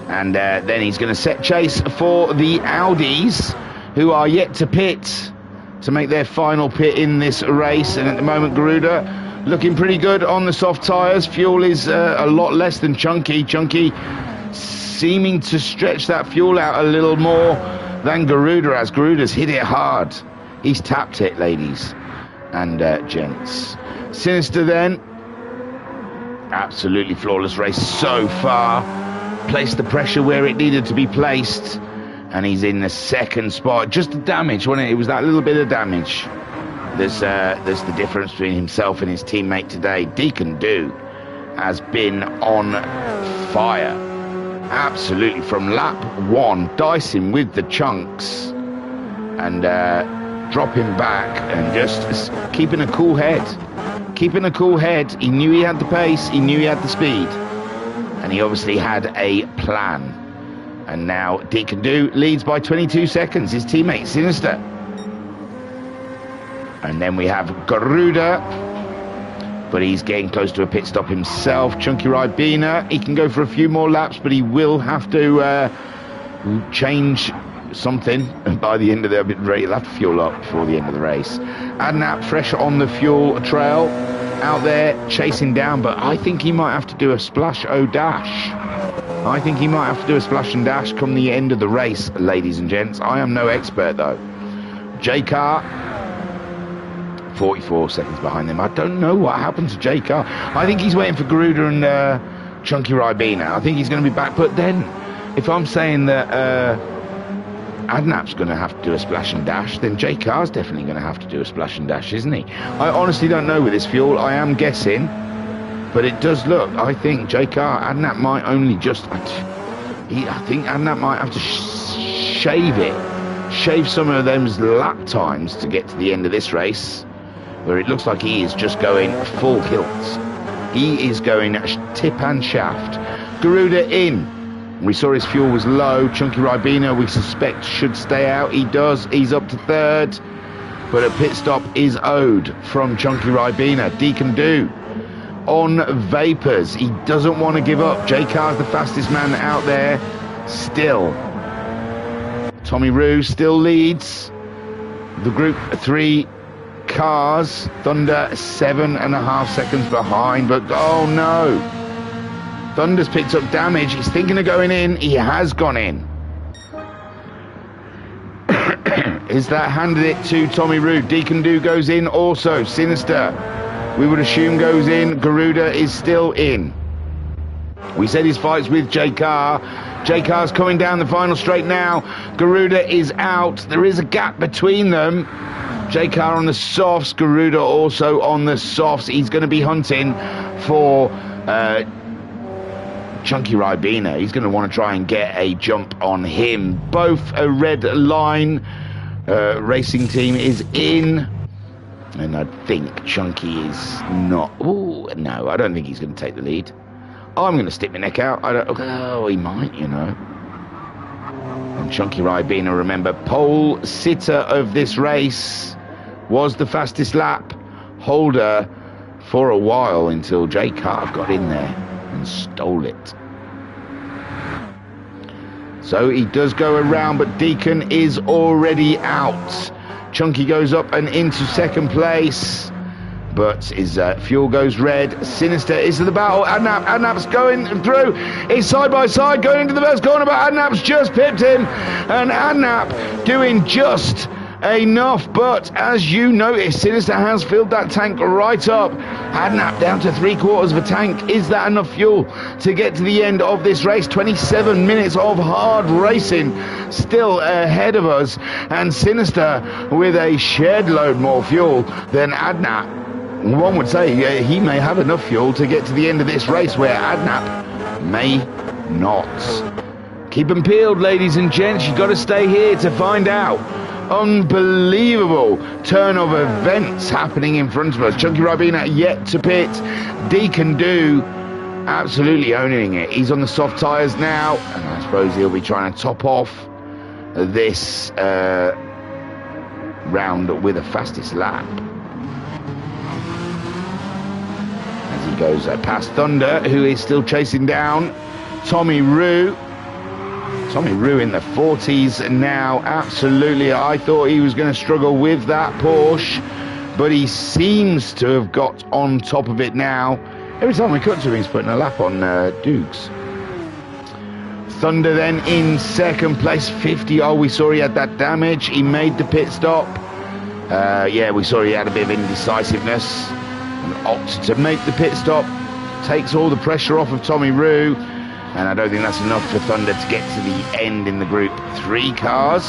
and then he's going to set chase for the Audis, who are yet to pit, to make their final pit in this race. And at the moment, Garuda looking pretty good on the soft tyres. Fuel is a lot less than Chunky. Chunky seeming to stretch that fuel out a little more than Garuda, as Garuda's hit it hard. He's tapped it, ladies and gents. Sinister then, absolutely flawless race so far. Placed the pressure where it needed to be placed, and he's in the second spot. Just the damage, wasn't it? It was that little bit of damage. There's the difference between himself and his teammate today. Deacon Do has been on fire, absolutely, from lap 1, dicing with the chunks and dropping back and just keeping a cool head. Keeping a cool head. He knew he had the pace, he knew he had the speed, and he obviously had a plan. And now Deacon Do leads by 22 seconds, his teammate Sinister. And then we have Garuda, but he's getting close to a pit stop himself. Chunky Ribena, he can go for a few more laps, but he will have to change something by the end of the race. He'll have to fuel up before the end of the race. Adnap fresh on the fuel trail, out there chasing down, but I think he might have to do a splash o dash. I think he might have to do a splash and dash come the end of the race, ladies and gents. I am no expert though. J-Car 44 seconds behind them. I don't know what happened to J-Car. I think he's waiting for Garuda and Chunky Ribena. I think he's going to be back. But then, if I'm saying that Adnap's going to have to do a splash and dash, then J Car's definitely going to have to do a splash and dash, isn't he? I honestly don't know with this fuel. I am guessing, but it does look. I think J Car, Adnap might only just. I think Adnap might have to shave some of those lap times to get to the end of this race, where it looks like he is just going full hilt. He is going tip and shaft. Garuda in. We saw his fuel was low. Chunky Ribena, we suspect, should stay out. He does. He's up to third. But a pit stop is owed from Chunky Ribena. Deacon Do on vapors. He doesn't want to give up. J Car's the fastest man out there still. Tommy Roo still leads the Group 3 cars. Thunder 7.5 seconds behind, but oh no, Thunder's picked up damage. He's thinking of going in. He has gone in. Is that handed it to Tommy Roo? Deacon Do goes in also. Sinister, we would assume, goes in. Garuda is still in. We said his fight's with J Car. J Car's coming down the final straight now. Garuda is out. There is a gap between them. J Car on the softs, Garuda also on the softs. He's going to be hunting for Chunky Ribena. He's going to want to try and get a jump on him. Both a red line. Racing team is in. And I think Chunky is not. Oh, no, I don't think he's going to take the lead. I'm going to stick my neck out. Oh, he might, you know. And Chunky Ribena, remember, pole sitter of this race, was the fastest lap holder for a while until J Car got in there and stole it. So he does go around, but Deacon is already out. Chunky goes up and into second place, but his fuel goes red. Sinister is to the battle. Adnap's going through. He's side by side going into the first corner, but Adnap's just pipped him. And Adnap doing just enough. But as you notice, Sinister has filled that tank right up. Adnap down to 3/4 of a tank. Is that enough fuel to get to the end of this race? 27 minutes of hard racing still ahead of us. And Sinister with a shed load more fuel than Adnap. One would say he may have enough fuel to get to the end of this race, where Adnap may not. Keep them peeled, ladies and gents. You've got to stay here to find out. Unbelievable turn of events happening in front of us. Chunky Ribena yet to pit. Deacon Do absolutely owning it. He's on the soft tyres now, and I suppose he'll be trying to top off this round with the fastest lap. He goes past Thunder, who is still chasing down Tommy Roo. Tommy Roo in the 40s now, absolutely. I thought he was going to struggle with that Porsche, but he seems to have got on top of it now. Every time we cut to him, he's putting a lap on Dukes. Thunder then in second place, 50. Oh, we saw he had that damage. He made the pit stop. Yeah, we saw he had a bit of indecisiveness. And opts to make the pit stop, takes all the pressure off of Tommy Roo, and I don't think that's enough for Thunder to get to the end in the Group 3 cars.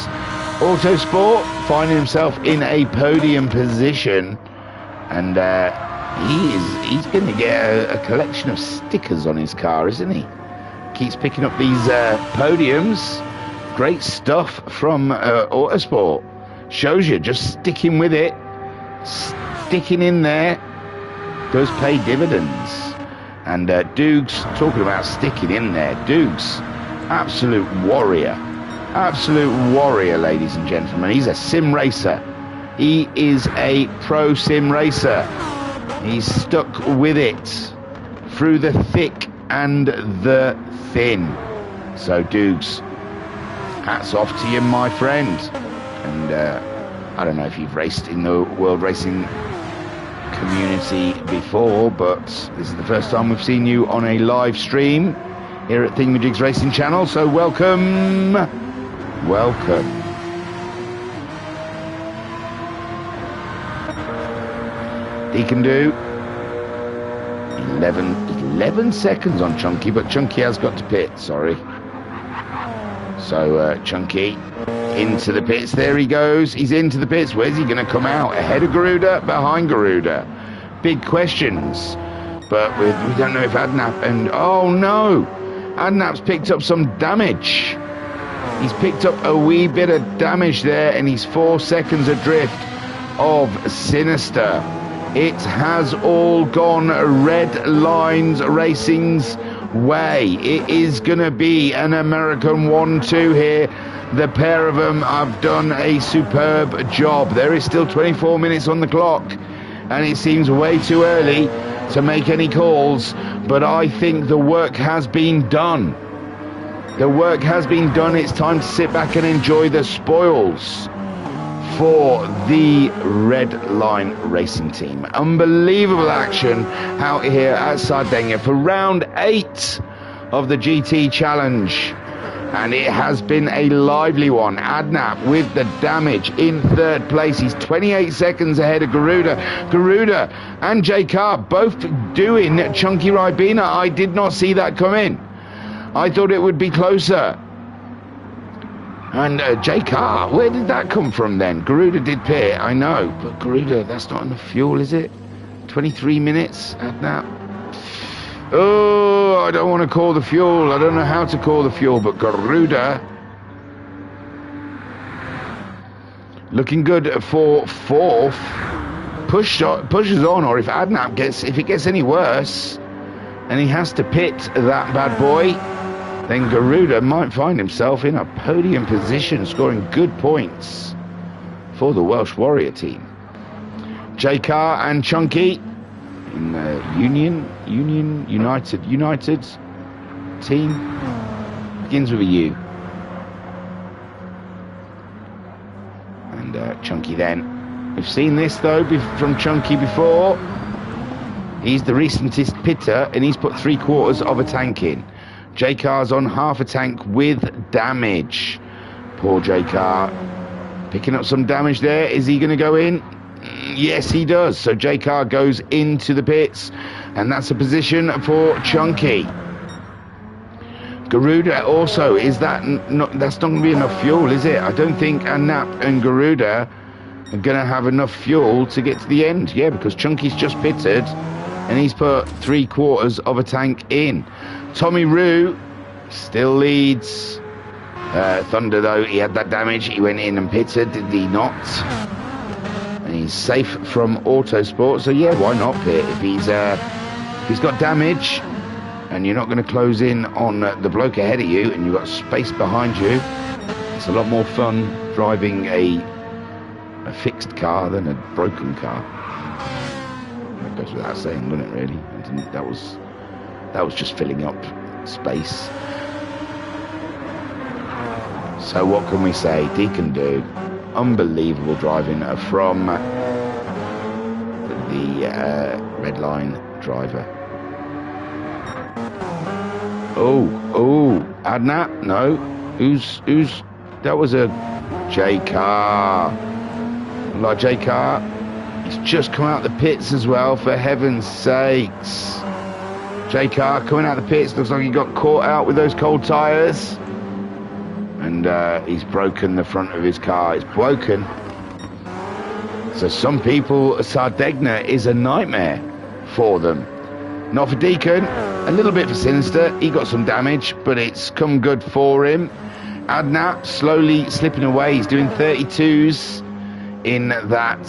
Autosport finding himself in a podium position, and he's going to get a collection of stickers on his car, isn't he? Keeps picking up these podiums. Great stuff from Autosport. Shows you just sticking with it, sticking in there does pay dividends. And Dukes, talking about sticking in there, Dukes, absolute warrior, ladies and gentlemen. He's a sim racer. He is a pro sim racer. He's stuck with it through the thick and the thin. So Dukes, hats off to you, my friend. And I don't know if you've raced in the World Racing community before, but this is the first time we've seen you on a live stream here at Thingamajigs Racing Channel, so welcome. Deacon Do, 11 seconds on Chunky, but Chunky has got to pit, sorry. So Chunky into the pits. There he goes. He's into the pits. Where's he going to come out? Ahead of Garuda? Behind Garuda? Big questions. But we don't know if Adnap and... Oh, no! Adnap's picked up some damage. He's picked up a wee bit of damage there, and he's 4 seconds adrift of Sinister. It has all gone Red Lines Racing's way. It is going to be an American 1-2 here. The pair of them have done a superb job. There is still 24 minutes on the clock, and it seems way too early to make any calls, but I think the work has been done. The work has been done. It's time to sit back and enjoy the spoils for the Red Line Racing team. Unbelievable action out here at Sardinia for round 8 of the GT Challenge. And it has been a lively one. Adnap with the damage in 3rd place. He's 28 seconds ahead of Garuda. Garuda and J Car both doing Chunky Ribena. I did not see that come in. I thought it would be closer. And J Car, where did that come from then? Garuda did pit, I know. But Garuda, that's not enough fuel, is it? 23 minutes, Adnap. Oh, I don't want to call the fuel. I don't know how to call the fuel, but Garuda looking good for 4th. Pushes on, or if Adnap if it gets any worse and he has to pit that bad boy, then Garuda might find himself in a podium position, scoring good points for the Welsh Warrior team. J Car and Chunky in United team, begins with a U. And Chunky then. We've seen this though from Chunky before. He's the recentest pitter and he's put 3/4 of a tank in. J Car's on half a tank with damage. Poor J Car picking up some damage there. Is he going to go in? Yes, he does. So J Car goes into the pits, and that's a position for Chunky. Garuda also, is that that's not going to be enough fuel, is it? I don't think Adnap and Garuda are going to have enough fuel to get to the end. Yeah, because Chunky's just pitted and he's put 3/4 of a tank in. Tommy Roo still leads. Thunder though, he had that damage. He went in and pitted, did he not? And he's safe from Autosport, so yeah, why not pit if he's got damage and you're not going to close in on the bloke ahead of you and you've got space behind you. It's a lot more fun driving a fixed car than a broken car. That goes without saying, doesn't it, really? That was just filling up space. So what can we say? Deacon do. Unbelievable driving from the Red Line driver. Oh, Adnap? No. Who's that was a J Car. Like J Car. He's just come out the pits as well, for heaven's sakes. J Car coming out the pits, looks like he got caught out with those cold tyres. And he's broken the front of his car. It's broken. So some people, Sardinia is a nightmare for them. Not for Deacon, a little bit for Sinister. He got some damage, but it's come good for him. Adnap slowly slipping away. He's doing 32s in that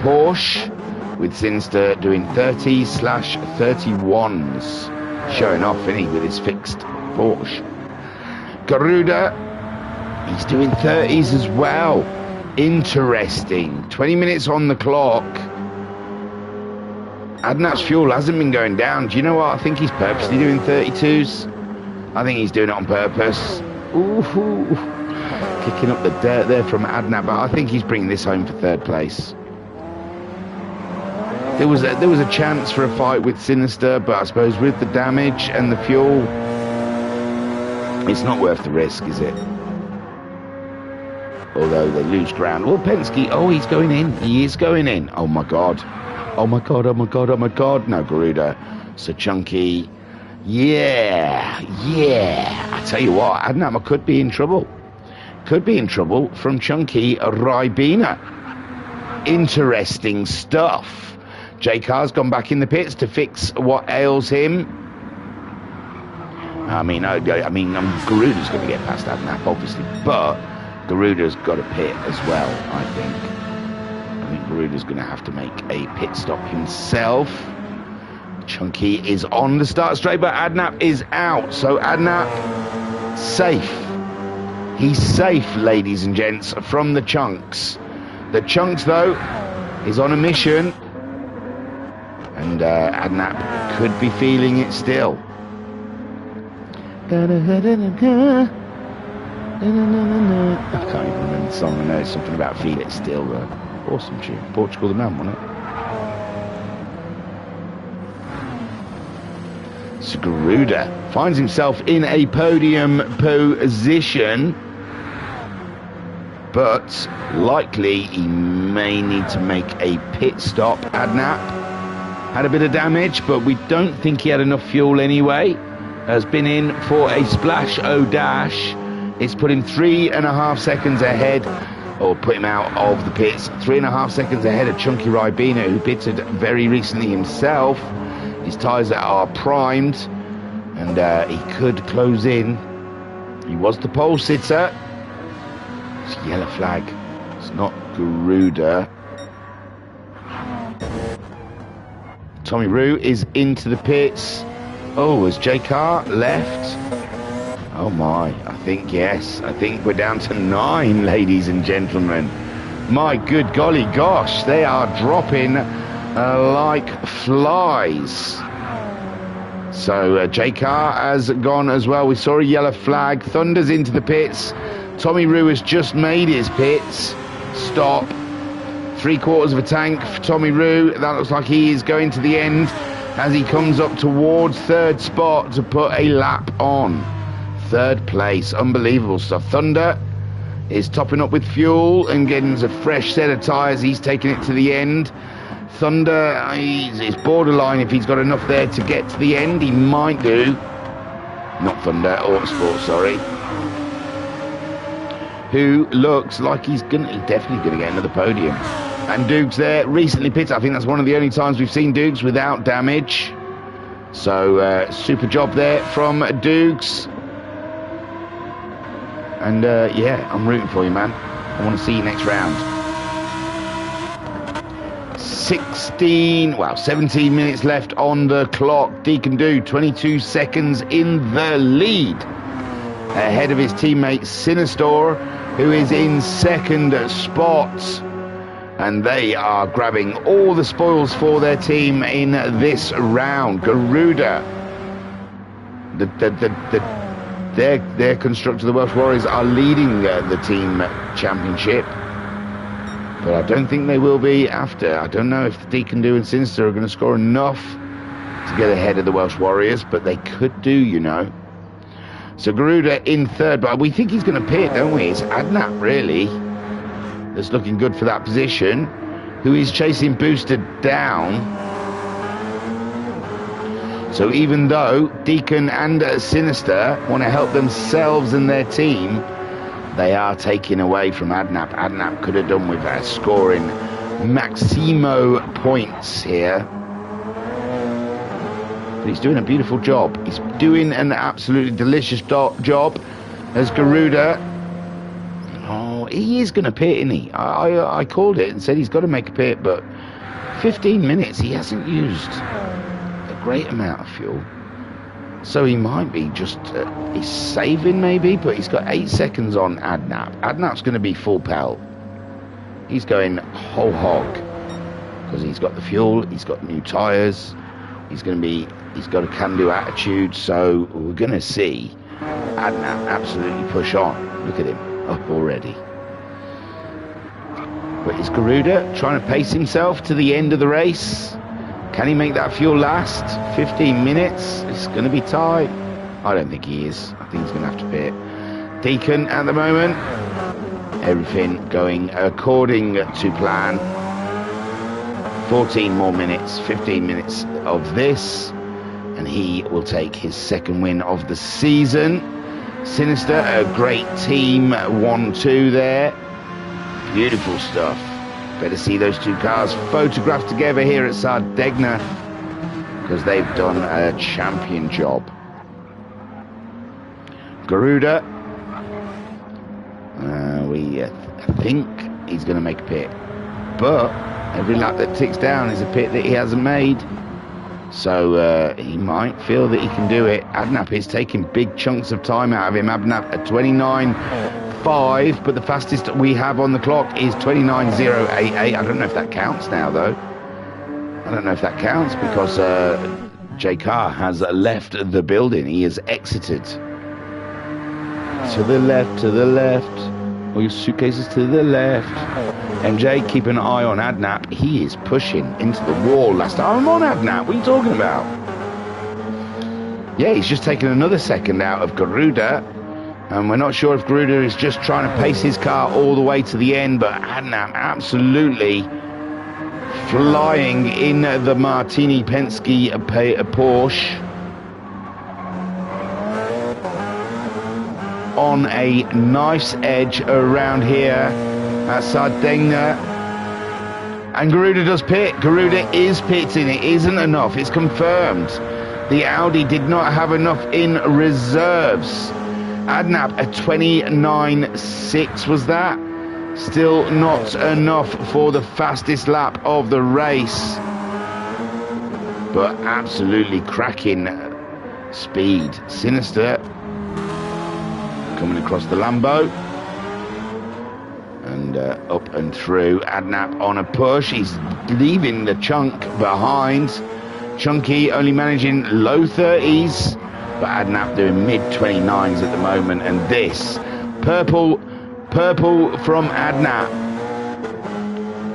Porsche, with Sinister doing 30/31s. Showing off, isn't he, with his fixed Porsche. Garuda, he's doing 30s as well. Interesting. 20 minutes on the clock. Adnap's fuel hasn't been going down. Do you know what? I think he's purposely doing 32s. I think he's doing it on purpose. Ooh, kicking up the dirt there from Adnap, but I think he's bringing this home for 3rd place. There was a chance for a fight with Sinister, but I suppose with the damage and the fuel, it's not worth the risk, is it? although they lose ground. Well, Penske, oh, he's going in. He is going in. Oh, my God. Oh, my God, oh, my God, oh, my God. No, Garuda. So Chunky. Yeah. I tell you what, Adnam could be in trouble. Could be in trouble from Chunky Ribena. Interesting stuff. J Car's gone back in the pits to fix what ails him. I mean, Garuda's going to get past Adnam, obviously, but Garuda's got a pit as well, I think. I think Garuda's going to have to make a pit stop himself. Chunky is on the start straight, but Adnam is out. So Adnam, safe. He's safe, ladies and gents, from the Chunks. The Chunks, though, is on a mission. And Adnam could be feeling it still. I can't even remember the song. I know it's something about Feel It Still. Awesome tune. Portugal the Man, wasn't it? So Garuda finds himself in a podium position, but likely he may need to make a pit stop. Adnam had a bit of damage, but we don't think he had enough fuel anyway. Has been in for a splash dash. It's put him 3.5 seconds ahead, or put him out of the pits, 3.5 seconds ahead of Chunky Ribena, who pitted very recently himself. His tyres are primed, and he could close in. He was the pole sitter. It's yellow flag. It's not Garuda. Tommy Roo is into the pits. Oh, has J Car left? Oh my, I think yes. I think we're down to 9, ladies and gentlemen. My good golly gosh, they are dropping like flies. So J Car has gone as well. We saw a yellow flag. Thunder's into the pits. Tommy Roo has just made his pits stop. 3/4 of a tank for Tommy Roo. That looks like he is going to the end as he comes up towards 3rd spot to put a lap on. 3rd place. Unbelievable stuff. Thunder is topping up with fuel and getting a fresh set of tyres. He's taking it to the end. Thunder, it's borderline if he's got enough there to get to the end. He might do. Not Thunder, Autosport, sorry. Who looks like he's definitely going to get another podium. And Dukes there, recently pitted. I think that's one of the only times we've seen Dukes without damage. So, super job there from Dukes. And, yeah, I'm rooting for you, man. I want to see you next round. 17 minutes left on the clock. Deacon Do, 22 seconds in the lead. Ahead of his teammate Sinistor, who is in 2nd spot. And they are grabbing all the spoils for their team in this round. Garuda, their constructor, the Welsh Warriors, are leading the team championship. But I don't think they will be after. I don't know if Deacon Do and Sinister are going to score enough to get ahead of the Welsh Warriors, but they could do, you know. So Garuda in 3rd, but we think he's going to pit, don't we? It's Adnam, really, that's looking good for that position, who is chasing Booster down. So even though Deacon and Sinister want to help themselves and their team, they are taking away from Adnam. Adnam could have done with scoring Maximo points here. But he's doing a beautiful job. He's doing an absolutely delicious job as Garuda. Oh, he is going to pit, isn't he? I called it and said he's got to make a pit, but 15 minutes, he hasn't used a great amount of fuel. So he might be just, he's saving maybe, but he's got 8 seconds on Adnam. Adnam's going to be full pelt. He's going whole hog because he's got the fuel, he's got new tyres, he's got a can-do attitude. So we're going to see Adnam absolutely push on. Look at him, up already. But is Garuda trying to pace himself to the end of the race? Can he make that fuel last? 15 minutes? It's going to be tight. I don't think he is. I think he's going to have to pit. Deacon at the moment. Everything going according to plan. 14 more minutes, 15 minutes of this, and he will take his second win of the season. Sinister, a great team, 1-2 there. Beautiful stuff. Better see those two cars photographed together here at Sardegna, because they've done a champion job. Garuda, I think he's going to make a pit, but every lap that ticks down is a pit that he hasn't made, so he might feel that he can do it. Adnap is taking big chunks of time out of him. Adnap at 29.5, but the fastest we have on the clock is 29.088. I don't know if that counts now, though. I don't know if that counts, because J. Carr has left the building. He has exited. To the left, to the left. All your suitcases to the left. MJ, keep an eye on Adnap. He is pushing into the wall. Last time I'm on Adnap. What are you talking about? Yeah, he's just taken another second out of Garuda. And we're not sure if Garuda is just trying to pace his car all the way to the end. But Adnap absolutely flying in the Martini Penske Porsche. On a nice edge around here at Sardegna, and Garuda does pit. Garuda is pitting. It isn't enough. It's confirmed. The Audi did not have enough in reserves. Adnap at 29.6 was that. Still not enough for the fastest lap of the race, but absolutely cracking speed. Sinister coming across the Lambo and up and through. Adnap on a push. He's leaving the chunk behind. Chunky only managing low 30s, but Adnap doing mid 29s at the moment. And this purple from Adnap,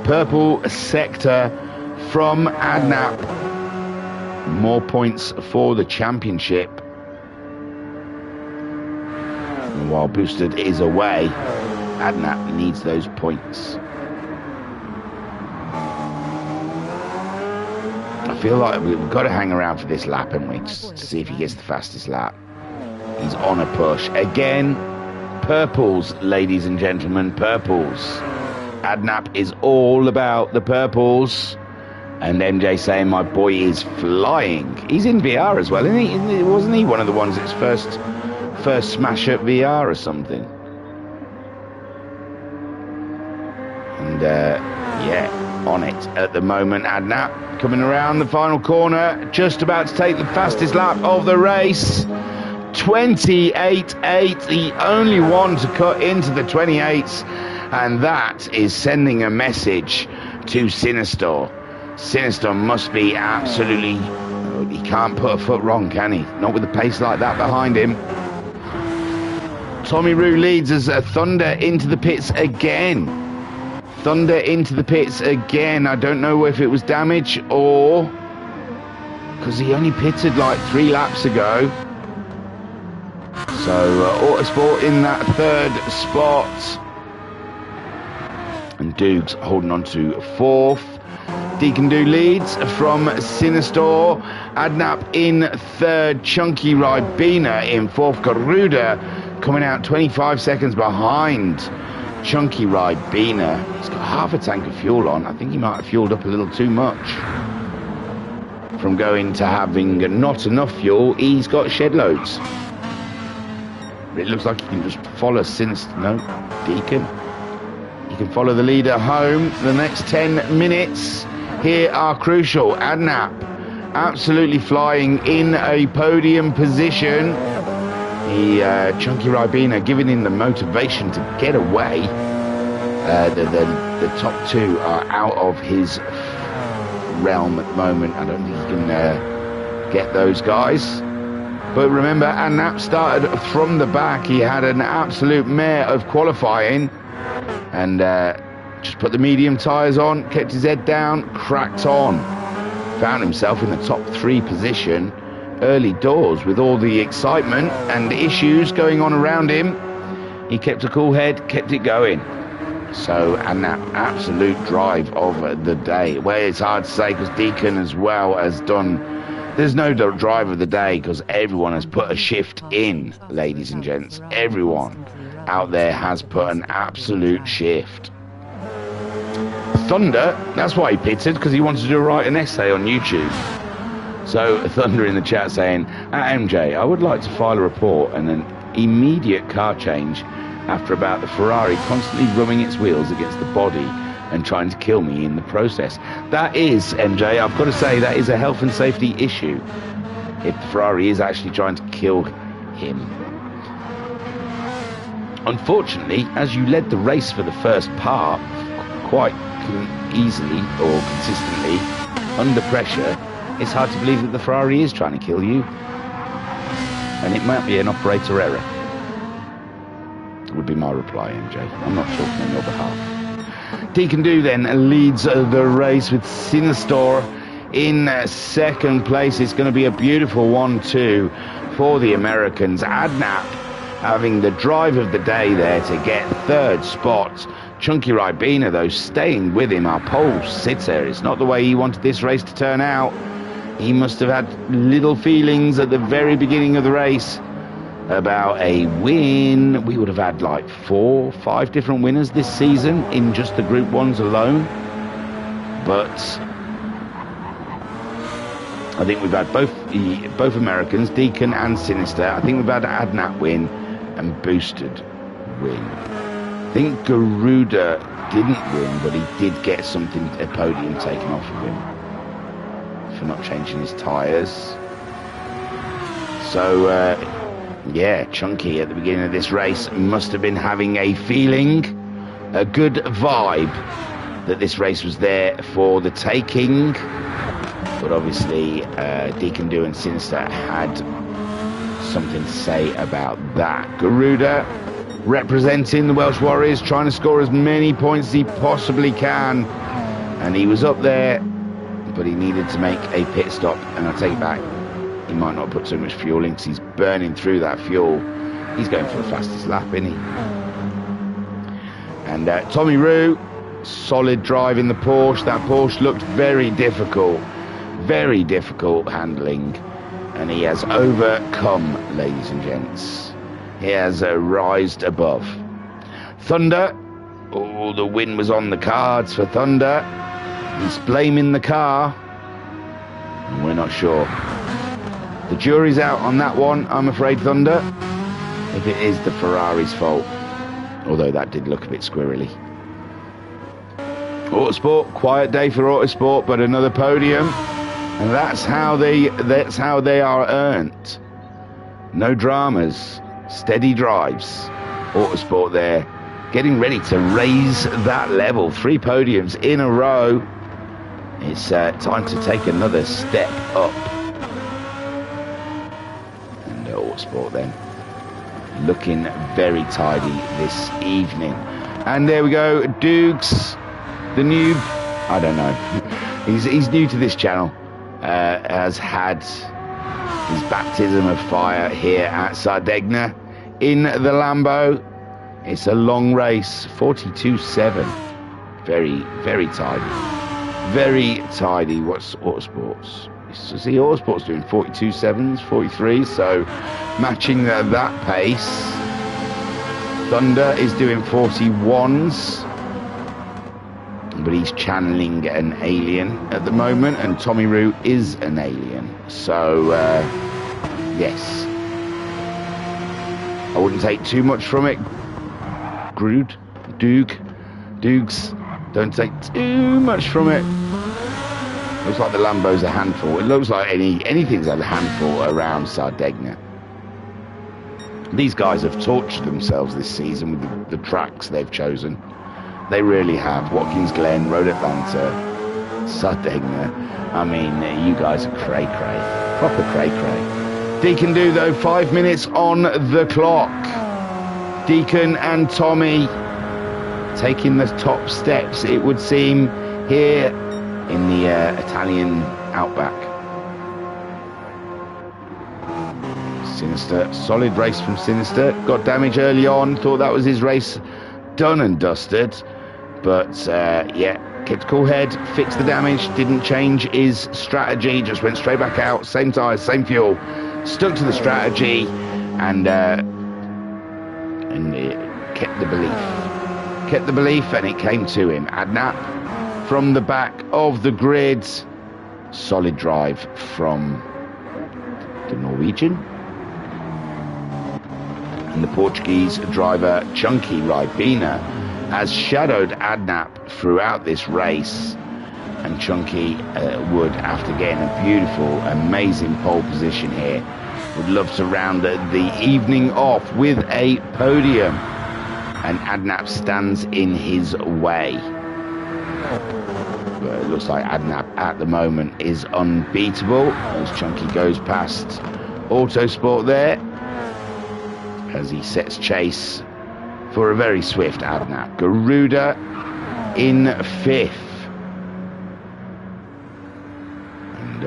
purple sector from Adnap. More points for the championship. And while Boosted is away, Adnap needs those points. I feel like we've got to hang around for this lap, haven't we, just to see if he gets the fastest lap. He's on a push. Again, purples, ladies and gentlemen, purples. Adnap is all about the purples. And MJ saying my boy is flying. He's in VR as well, isn't he? Wasn't he one of the ones that's first smash at VR or something? And yeah, on it at the moment. Adnap coming around the final corner, just about to take the fastest lap of the race. 28.8, the only one to cut into the 28s, and that is sending a message to Sinister. Sinister must be absolutely, he can't put a foot wrong, can he? Not with a pace like that behind him. Tommy Roo leads as Thunder into the pits again. Thunder into the pits again. I don't know if it was damage or because he only pitted like 3 laps ago. So Autosport in that third spot. And Dukes holding on to 4th. Deacon Do leads from Sinister. Adnap in 3rd. Chunky Ribena in 4th. Garuda coming out 25 seconds behind Chunky Ribena. He's got half a tank of fuel on. I think he might have fueled up a little too much. From going to having not enough fuel, he's got shed loads. It looks like he can just follow Sinister. No, Deacon. You can follow the leader home. The next 10 minutes here are crucial. Adnap absolutely flying in a podium position. Chunky Ribena giving him the motivation to get away. The top 2 are out of his realm at the moment. I don't think he can get those guys. But remember, Adnap started from the back. He had an absolute mare of qualifying. And just put the medium tyres on, kept his head down, cracked on. Found himself in the top 3 position early doors with all the excitement and issues going on around him. He kept a cool head, kept it going. So, and that absolute drive of the day. Well, it's hard to say because Deacon as well has done. There's no drive of the day because everyone has put a shift in, ladies and gents. Everyone out there has put an absolute shift. Thunder, that's why he pitted, because he wanted to write an essay on YouTube. So Thunder in the chat saying, at MJ, I would like to file a report and an immediate car change after about the Ferrari constantly rubbing its wheels against the body and trying to kill me in the process. That is, MJ, I've got to say, that is a health and safety issue. If the Ferrari is actually trying to kill him. Unfortunately, as you led the race for the first part quite easily or consistently under pressure, it's hard to believe that the Ferrari is trying to kill you, and it might be an operator error, would be my reply, MJ. I'm not talking on your behalf. Deacon Do then leads the race with Sinister in second place. It's going to be a beautiful 1-2 for the Americans. Adnap having the drive of the day there to get third spot. Chunky Ribena, though, staying with him, our pole sitter. It's not the way he wanted this race to turn out. He must have had little feelings at the very beginning of the race about a win. We would have had like 4 or 5 different winners this season in just the Group 1s alone. But I think we've had both Americans, Deacon and Sinister. I think we've had Adnap win and Boosted win. I think Garuda didn't win, but he did get a podium taken off of him for not changing his tyres. So, yeah, Chunky at the beginning of this race must have been having a feeling, a good vibe, that this race was there for the taking. But obviously, Deacon Do and Sinister had something to say about that. Garuda representing the Welsh Warriors, trying to score as many points as he possibly can. And he was up there, but he needed to make a pit stop. And I take it back, he might not put too much fuel in because he's burning through that fuel. He's going for the fastest lap, isn't he? And Tommy Roo, solid drive in the Porsche. That Porsche looked very difficult handling. And he has overcome, ladies and gents. He has rised above. Thunder, oh, the win was on the cards for Thunder. He's blaming the car. And we're not sure. The jury's out on that one, I'm afraid, Thunder, if it is the Ferrari's fault. Although that did look a bit squirrely. Autosport, quiet day for Autosport, but another podium. And that's how they are earned. No dramas, steady drives. Autosport there, getting ready to raise that level. 3 podiums in a row. It's time to take another step up. And Autosport then, looking very tidy this evening. And there we go, Dukes, the noob, I don't know. He's new to this channel. Has had his baptism of fire here at Sardegna in the Lambo. It's a long race, 42.7. Very, very tidy. Very tidy. What's Autosports? See, Autosports doing 42.7s, 43s, so matching that pace. Thunder is doing 41s. But he's channeling an alien at the moment, and Tommy Roo is an alien. So, yes. I wouldn't take too much from it. Dukes, don't take too much from it. Looks like the Lambo's a handful. It looks like anything's a handful around Sardegna. These guys have tortured themselves this season with the tracks they've chosen. They really have. Watkins Glen, Road Atlanta, Sardegna. I mean, you guys are cray-cray. Proper cray-cray. Deacon Do, though, 5 minutes on the clock. Deacon and Tommy taking the top steps, it would seem, here in the Italian outback. Sinister, solid race from Sinister. Got damage early on, thought that was his race done and dusted. But yeah, kept a cool head, fixed the damage, didn't change his strategy, just went straight back out, same tyres, same fuel, stuck to the strategy, and it kept the belief. Kept the belief, and it came to him. Adnap from the back of the grid. Solid drive from the Norwegian. And the Portuguese driver, Chunky Ribena, has shadowed Adnap throughout this race. And Chunky would, after getting a beautiful, amazing pole position here, would love to round the evening off with a podium. And Adnap stands in his way. But it looks like Adnap at the moment is unbeatable as Chunky goes past Autosport there, as he sets chase for a very swift Adnap. Garuda in 5th. And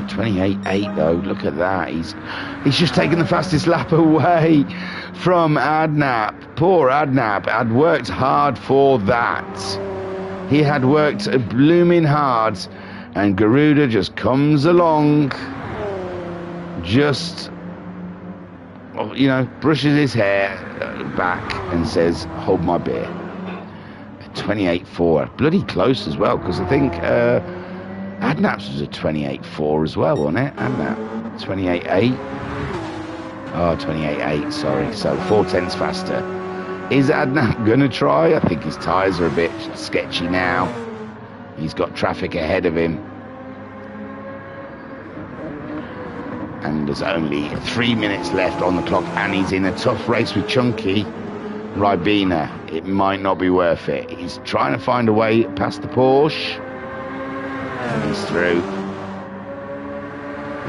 28.8 though, look at that. He's just taken the fastest lap away from Adnap. Poor Adnap had worked hard for that. He had worked blooming hard, and Garuda just comes along, just, you know, brushes his hair back and says, hold my beer. 28.4, bloody close as well, because I think Adnap's was a 28.4 as well, wasn't it? Adnap, 28.8. Oh, 28.8, sorry. So 0.4 faster. Is Adnap going to try? I think his tyres are a bit sketchy now. He's got traffic ahead of him. And there's only 3 minutes left on the clock, and he's in a tough race with Chunky Ribena. It might not be worth it. He's trying to find a way past the Porsche. And he's through.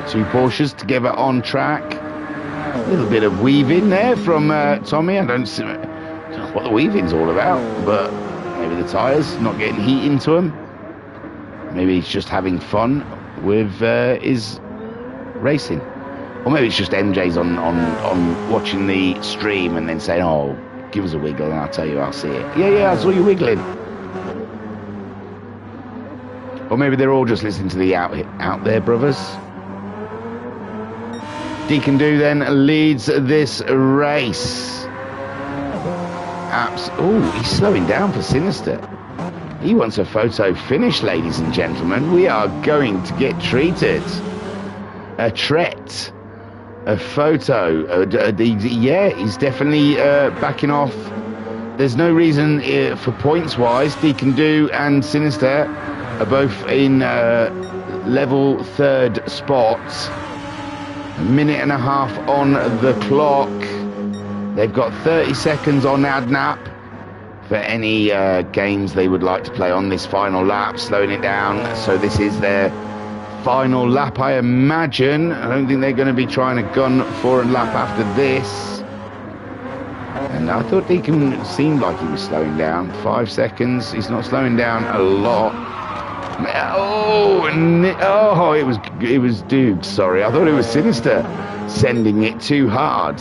The two Porsches together on track. A little bit of weaving there from Tommy. I don't know what the weaving's all about, but maybe the tyres not getting heat into them. Maybe he's just having fun with his racing. Or maybe it's just MJ's on watching the stream and then saying, oh, give us a wiggle and I'll tell you I'll see it. Yeah, I saw you wiggling. Or maybe they're all just listening to the out there brothers. Deacon Do then leads this race. Oh, he's slowing down for Sinister. He wants a photo finish, ladies and gentlemen. We are going to get treated. A tret. A photo. Yeah, he's definitely backing off. There's no reason for points-wise. Deacon Do and Sinister are both in level 3rd spots. A minute and a half on the clock. They've got 30 seconds on Adnap for any games they would like to play on this final lap, slowing it down. So this is their final lap, I imagine. I don't think they're going to be trying to gun for a lap after this. And I thought Deacon seemed like he was slowing down. 5 seconds. He's not slowing down a lot. Oh, it was Dukes. Sorry, I thought it was Sinister sending it too hard.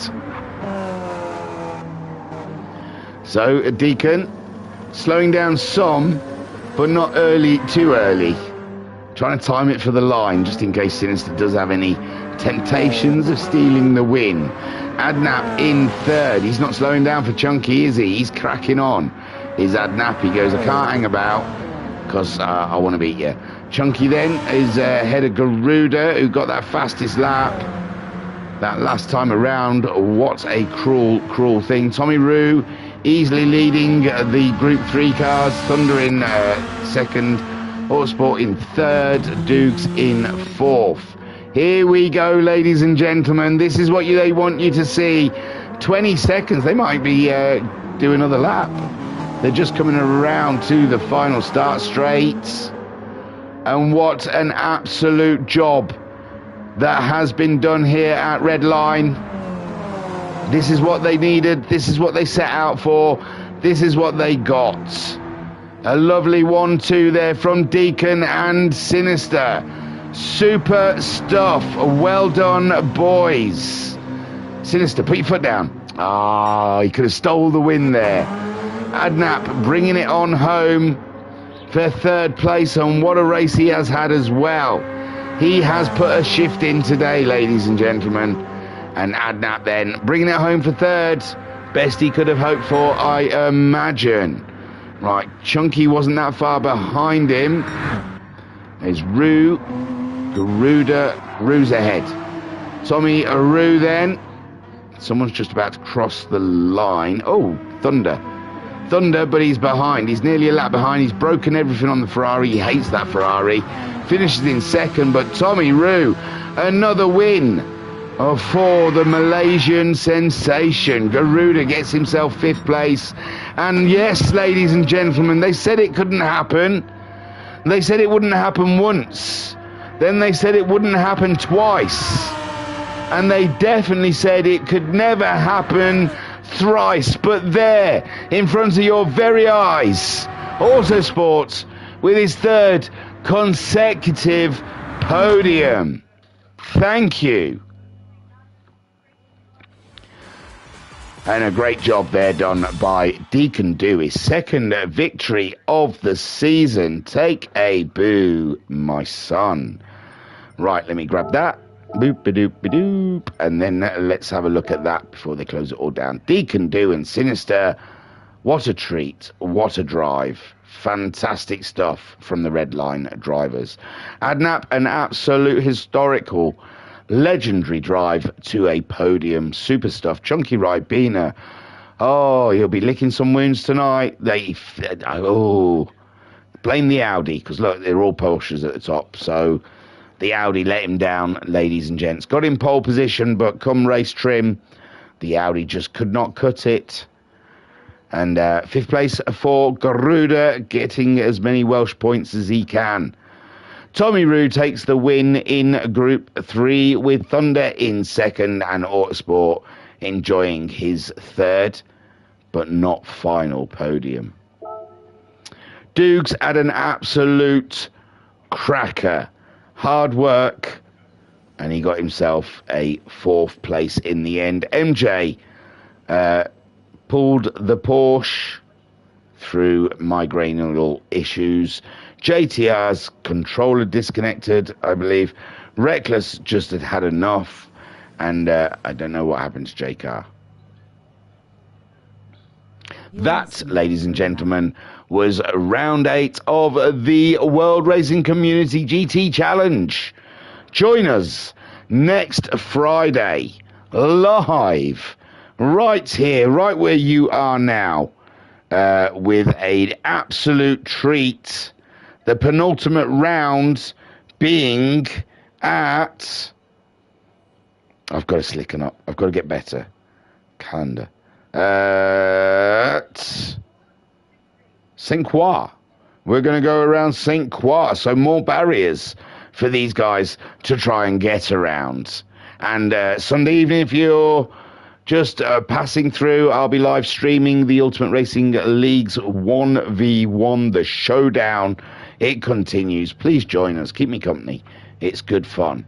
So Deacon slowing down some, but not too early. Trying to time it for the line, just in case Sinister does have any temptations of stealing the win. Adnap in 3rd. He's not slowing down for Chunky, is he? He's cracking on. Is Adnap. He goes, I can't hang about, because I want to beat you. Chunky then is ahead of Garuda, who got that fastest lap that last time around. What a cruel, cruel thing. Tommy Roo easily leading the Group 3 cars. Thunder in 2nd. Autosport in 3rd. Dukes in 4th. Here we go, ladies and gentlemen. This is what they want you to see. 20 seconds. They might be doing another lap. They're just coming around to the final start straight. And what an absolute job that has been done here at Red Line. This is what they needed. This is what they set out for. This is what they got. A lovely 1-2 there from Deacon and Sinister. Super stuff. Well done, boys. Sinister, put your foot down. Ah, he could have stole the win there. Adnap bringing it on home for third place, and what a race he has had as well. He has put a shift in today, ladies and gentlemen. And Adnap then bringing it home for third. Best he could have hoped for, I imagine. Right, Chunky wasn't that far behind him. There's Roo. Garuda. Roo's ahead. Tommy Roo then. Someone's just about to cross the line. Oh, Thunder. Thunder, but he's behind. He's nearly a lap behind. He's broken everything on the Ferrari. He hates that Ferrari. Finishes in second, but Tommy Roo, another win for the Malaysian sensation. Garuda gets himself 5th place. And yes, ladies and gentlemen, they said it couldn't happen. They said it wouldn't happen once. Then they said it wouldn't happen twice. And they definitely said it could never happen thrice. But there, in front of your very eyes, Autosport with his 3rd consecutive podium. Thank you. And a great job there done by Deacon Do, his 2nd victory of the season. Take a boo, my son. Right, let me grab that. Boop-a-doop-a-doop. And then let's have a look at that before they close it all down. Deacon Do and Sinister. What a treat. What a drive. Fantastic stuff from the Red Line drivers. Adnap, an absolute historical, legendary drive to a podium. Super stuff. Chunky Ribena. Oh, he'll be licking some wounds tonight. Blame the Audi, because look, they're all Porsches at the top. So the Audi let him down, ladies and gents. Got in pole position, but come race trim, the Audi just could not cut it. And 5th place for Garuda, getting as many Welsh points as he can. Tommy Roo takes the win in Group 3 with Thunder in 2nd and Autosport enjoying his 3rd, but not final podium. Dukes had an absolute cracker. Hard work, and he got himself a 4th place in the end. MJ pulled the Porsche through migrainal issues. JTR's controller disconnected, I believe. Reckless just had enough, and I don't know what happened to J-Car. That, ladies and gentlemen, was round 8 of the World Racing Community GT Challenge. Join us next Friday, live, right here, right where you are now, with an absolute treat. The penultimate round being at... I've got to slicken up. I've got to get better. Calendar. At St. Croix. We're going to go around St. Croix, so more barriers for these guys to try and get around. And Sunday evening, if you're just passing through, I'll be live streaming the Ultimate Racing League's 1v1, the showdown. It continues. Please join us. Keep me company. It's good fun.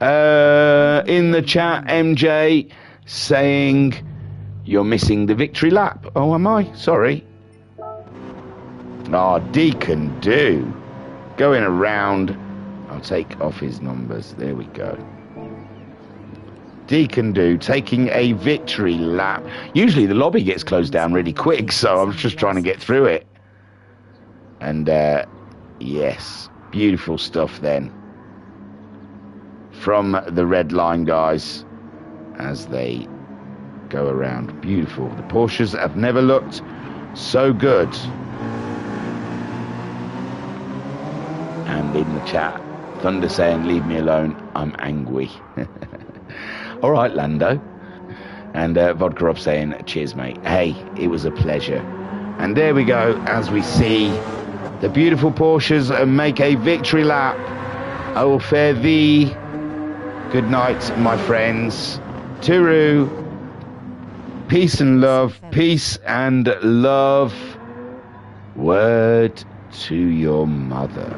In the chat, MJ saying... You're missing the victory lap. Oh, am I? Sorry. Oh, Deacon Do. Going around. I'll take off his numbers. There we go. Deacon Do taking a victory lap. Usually the lobby gets closed down really quick, so I was just trying to get through it. And, yes. Beautiful stuff then. From the Red Line guys. As they... go around. Beautiful. The Porsches have never looked so good. And in the chat, Thunder saying, leave me alone, I'm angry. All right, Lando. And Vodka Rob saying, cheers, mate. Hey, it was a pleasure. And there we go, as we see the beautiful Porsches make a victory lap. I will fare thee good night, my friends. Turu. Peace and love. Peace and love. Word to your mother.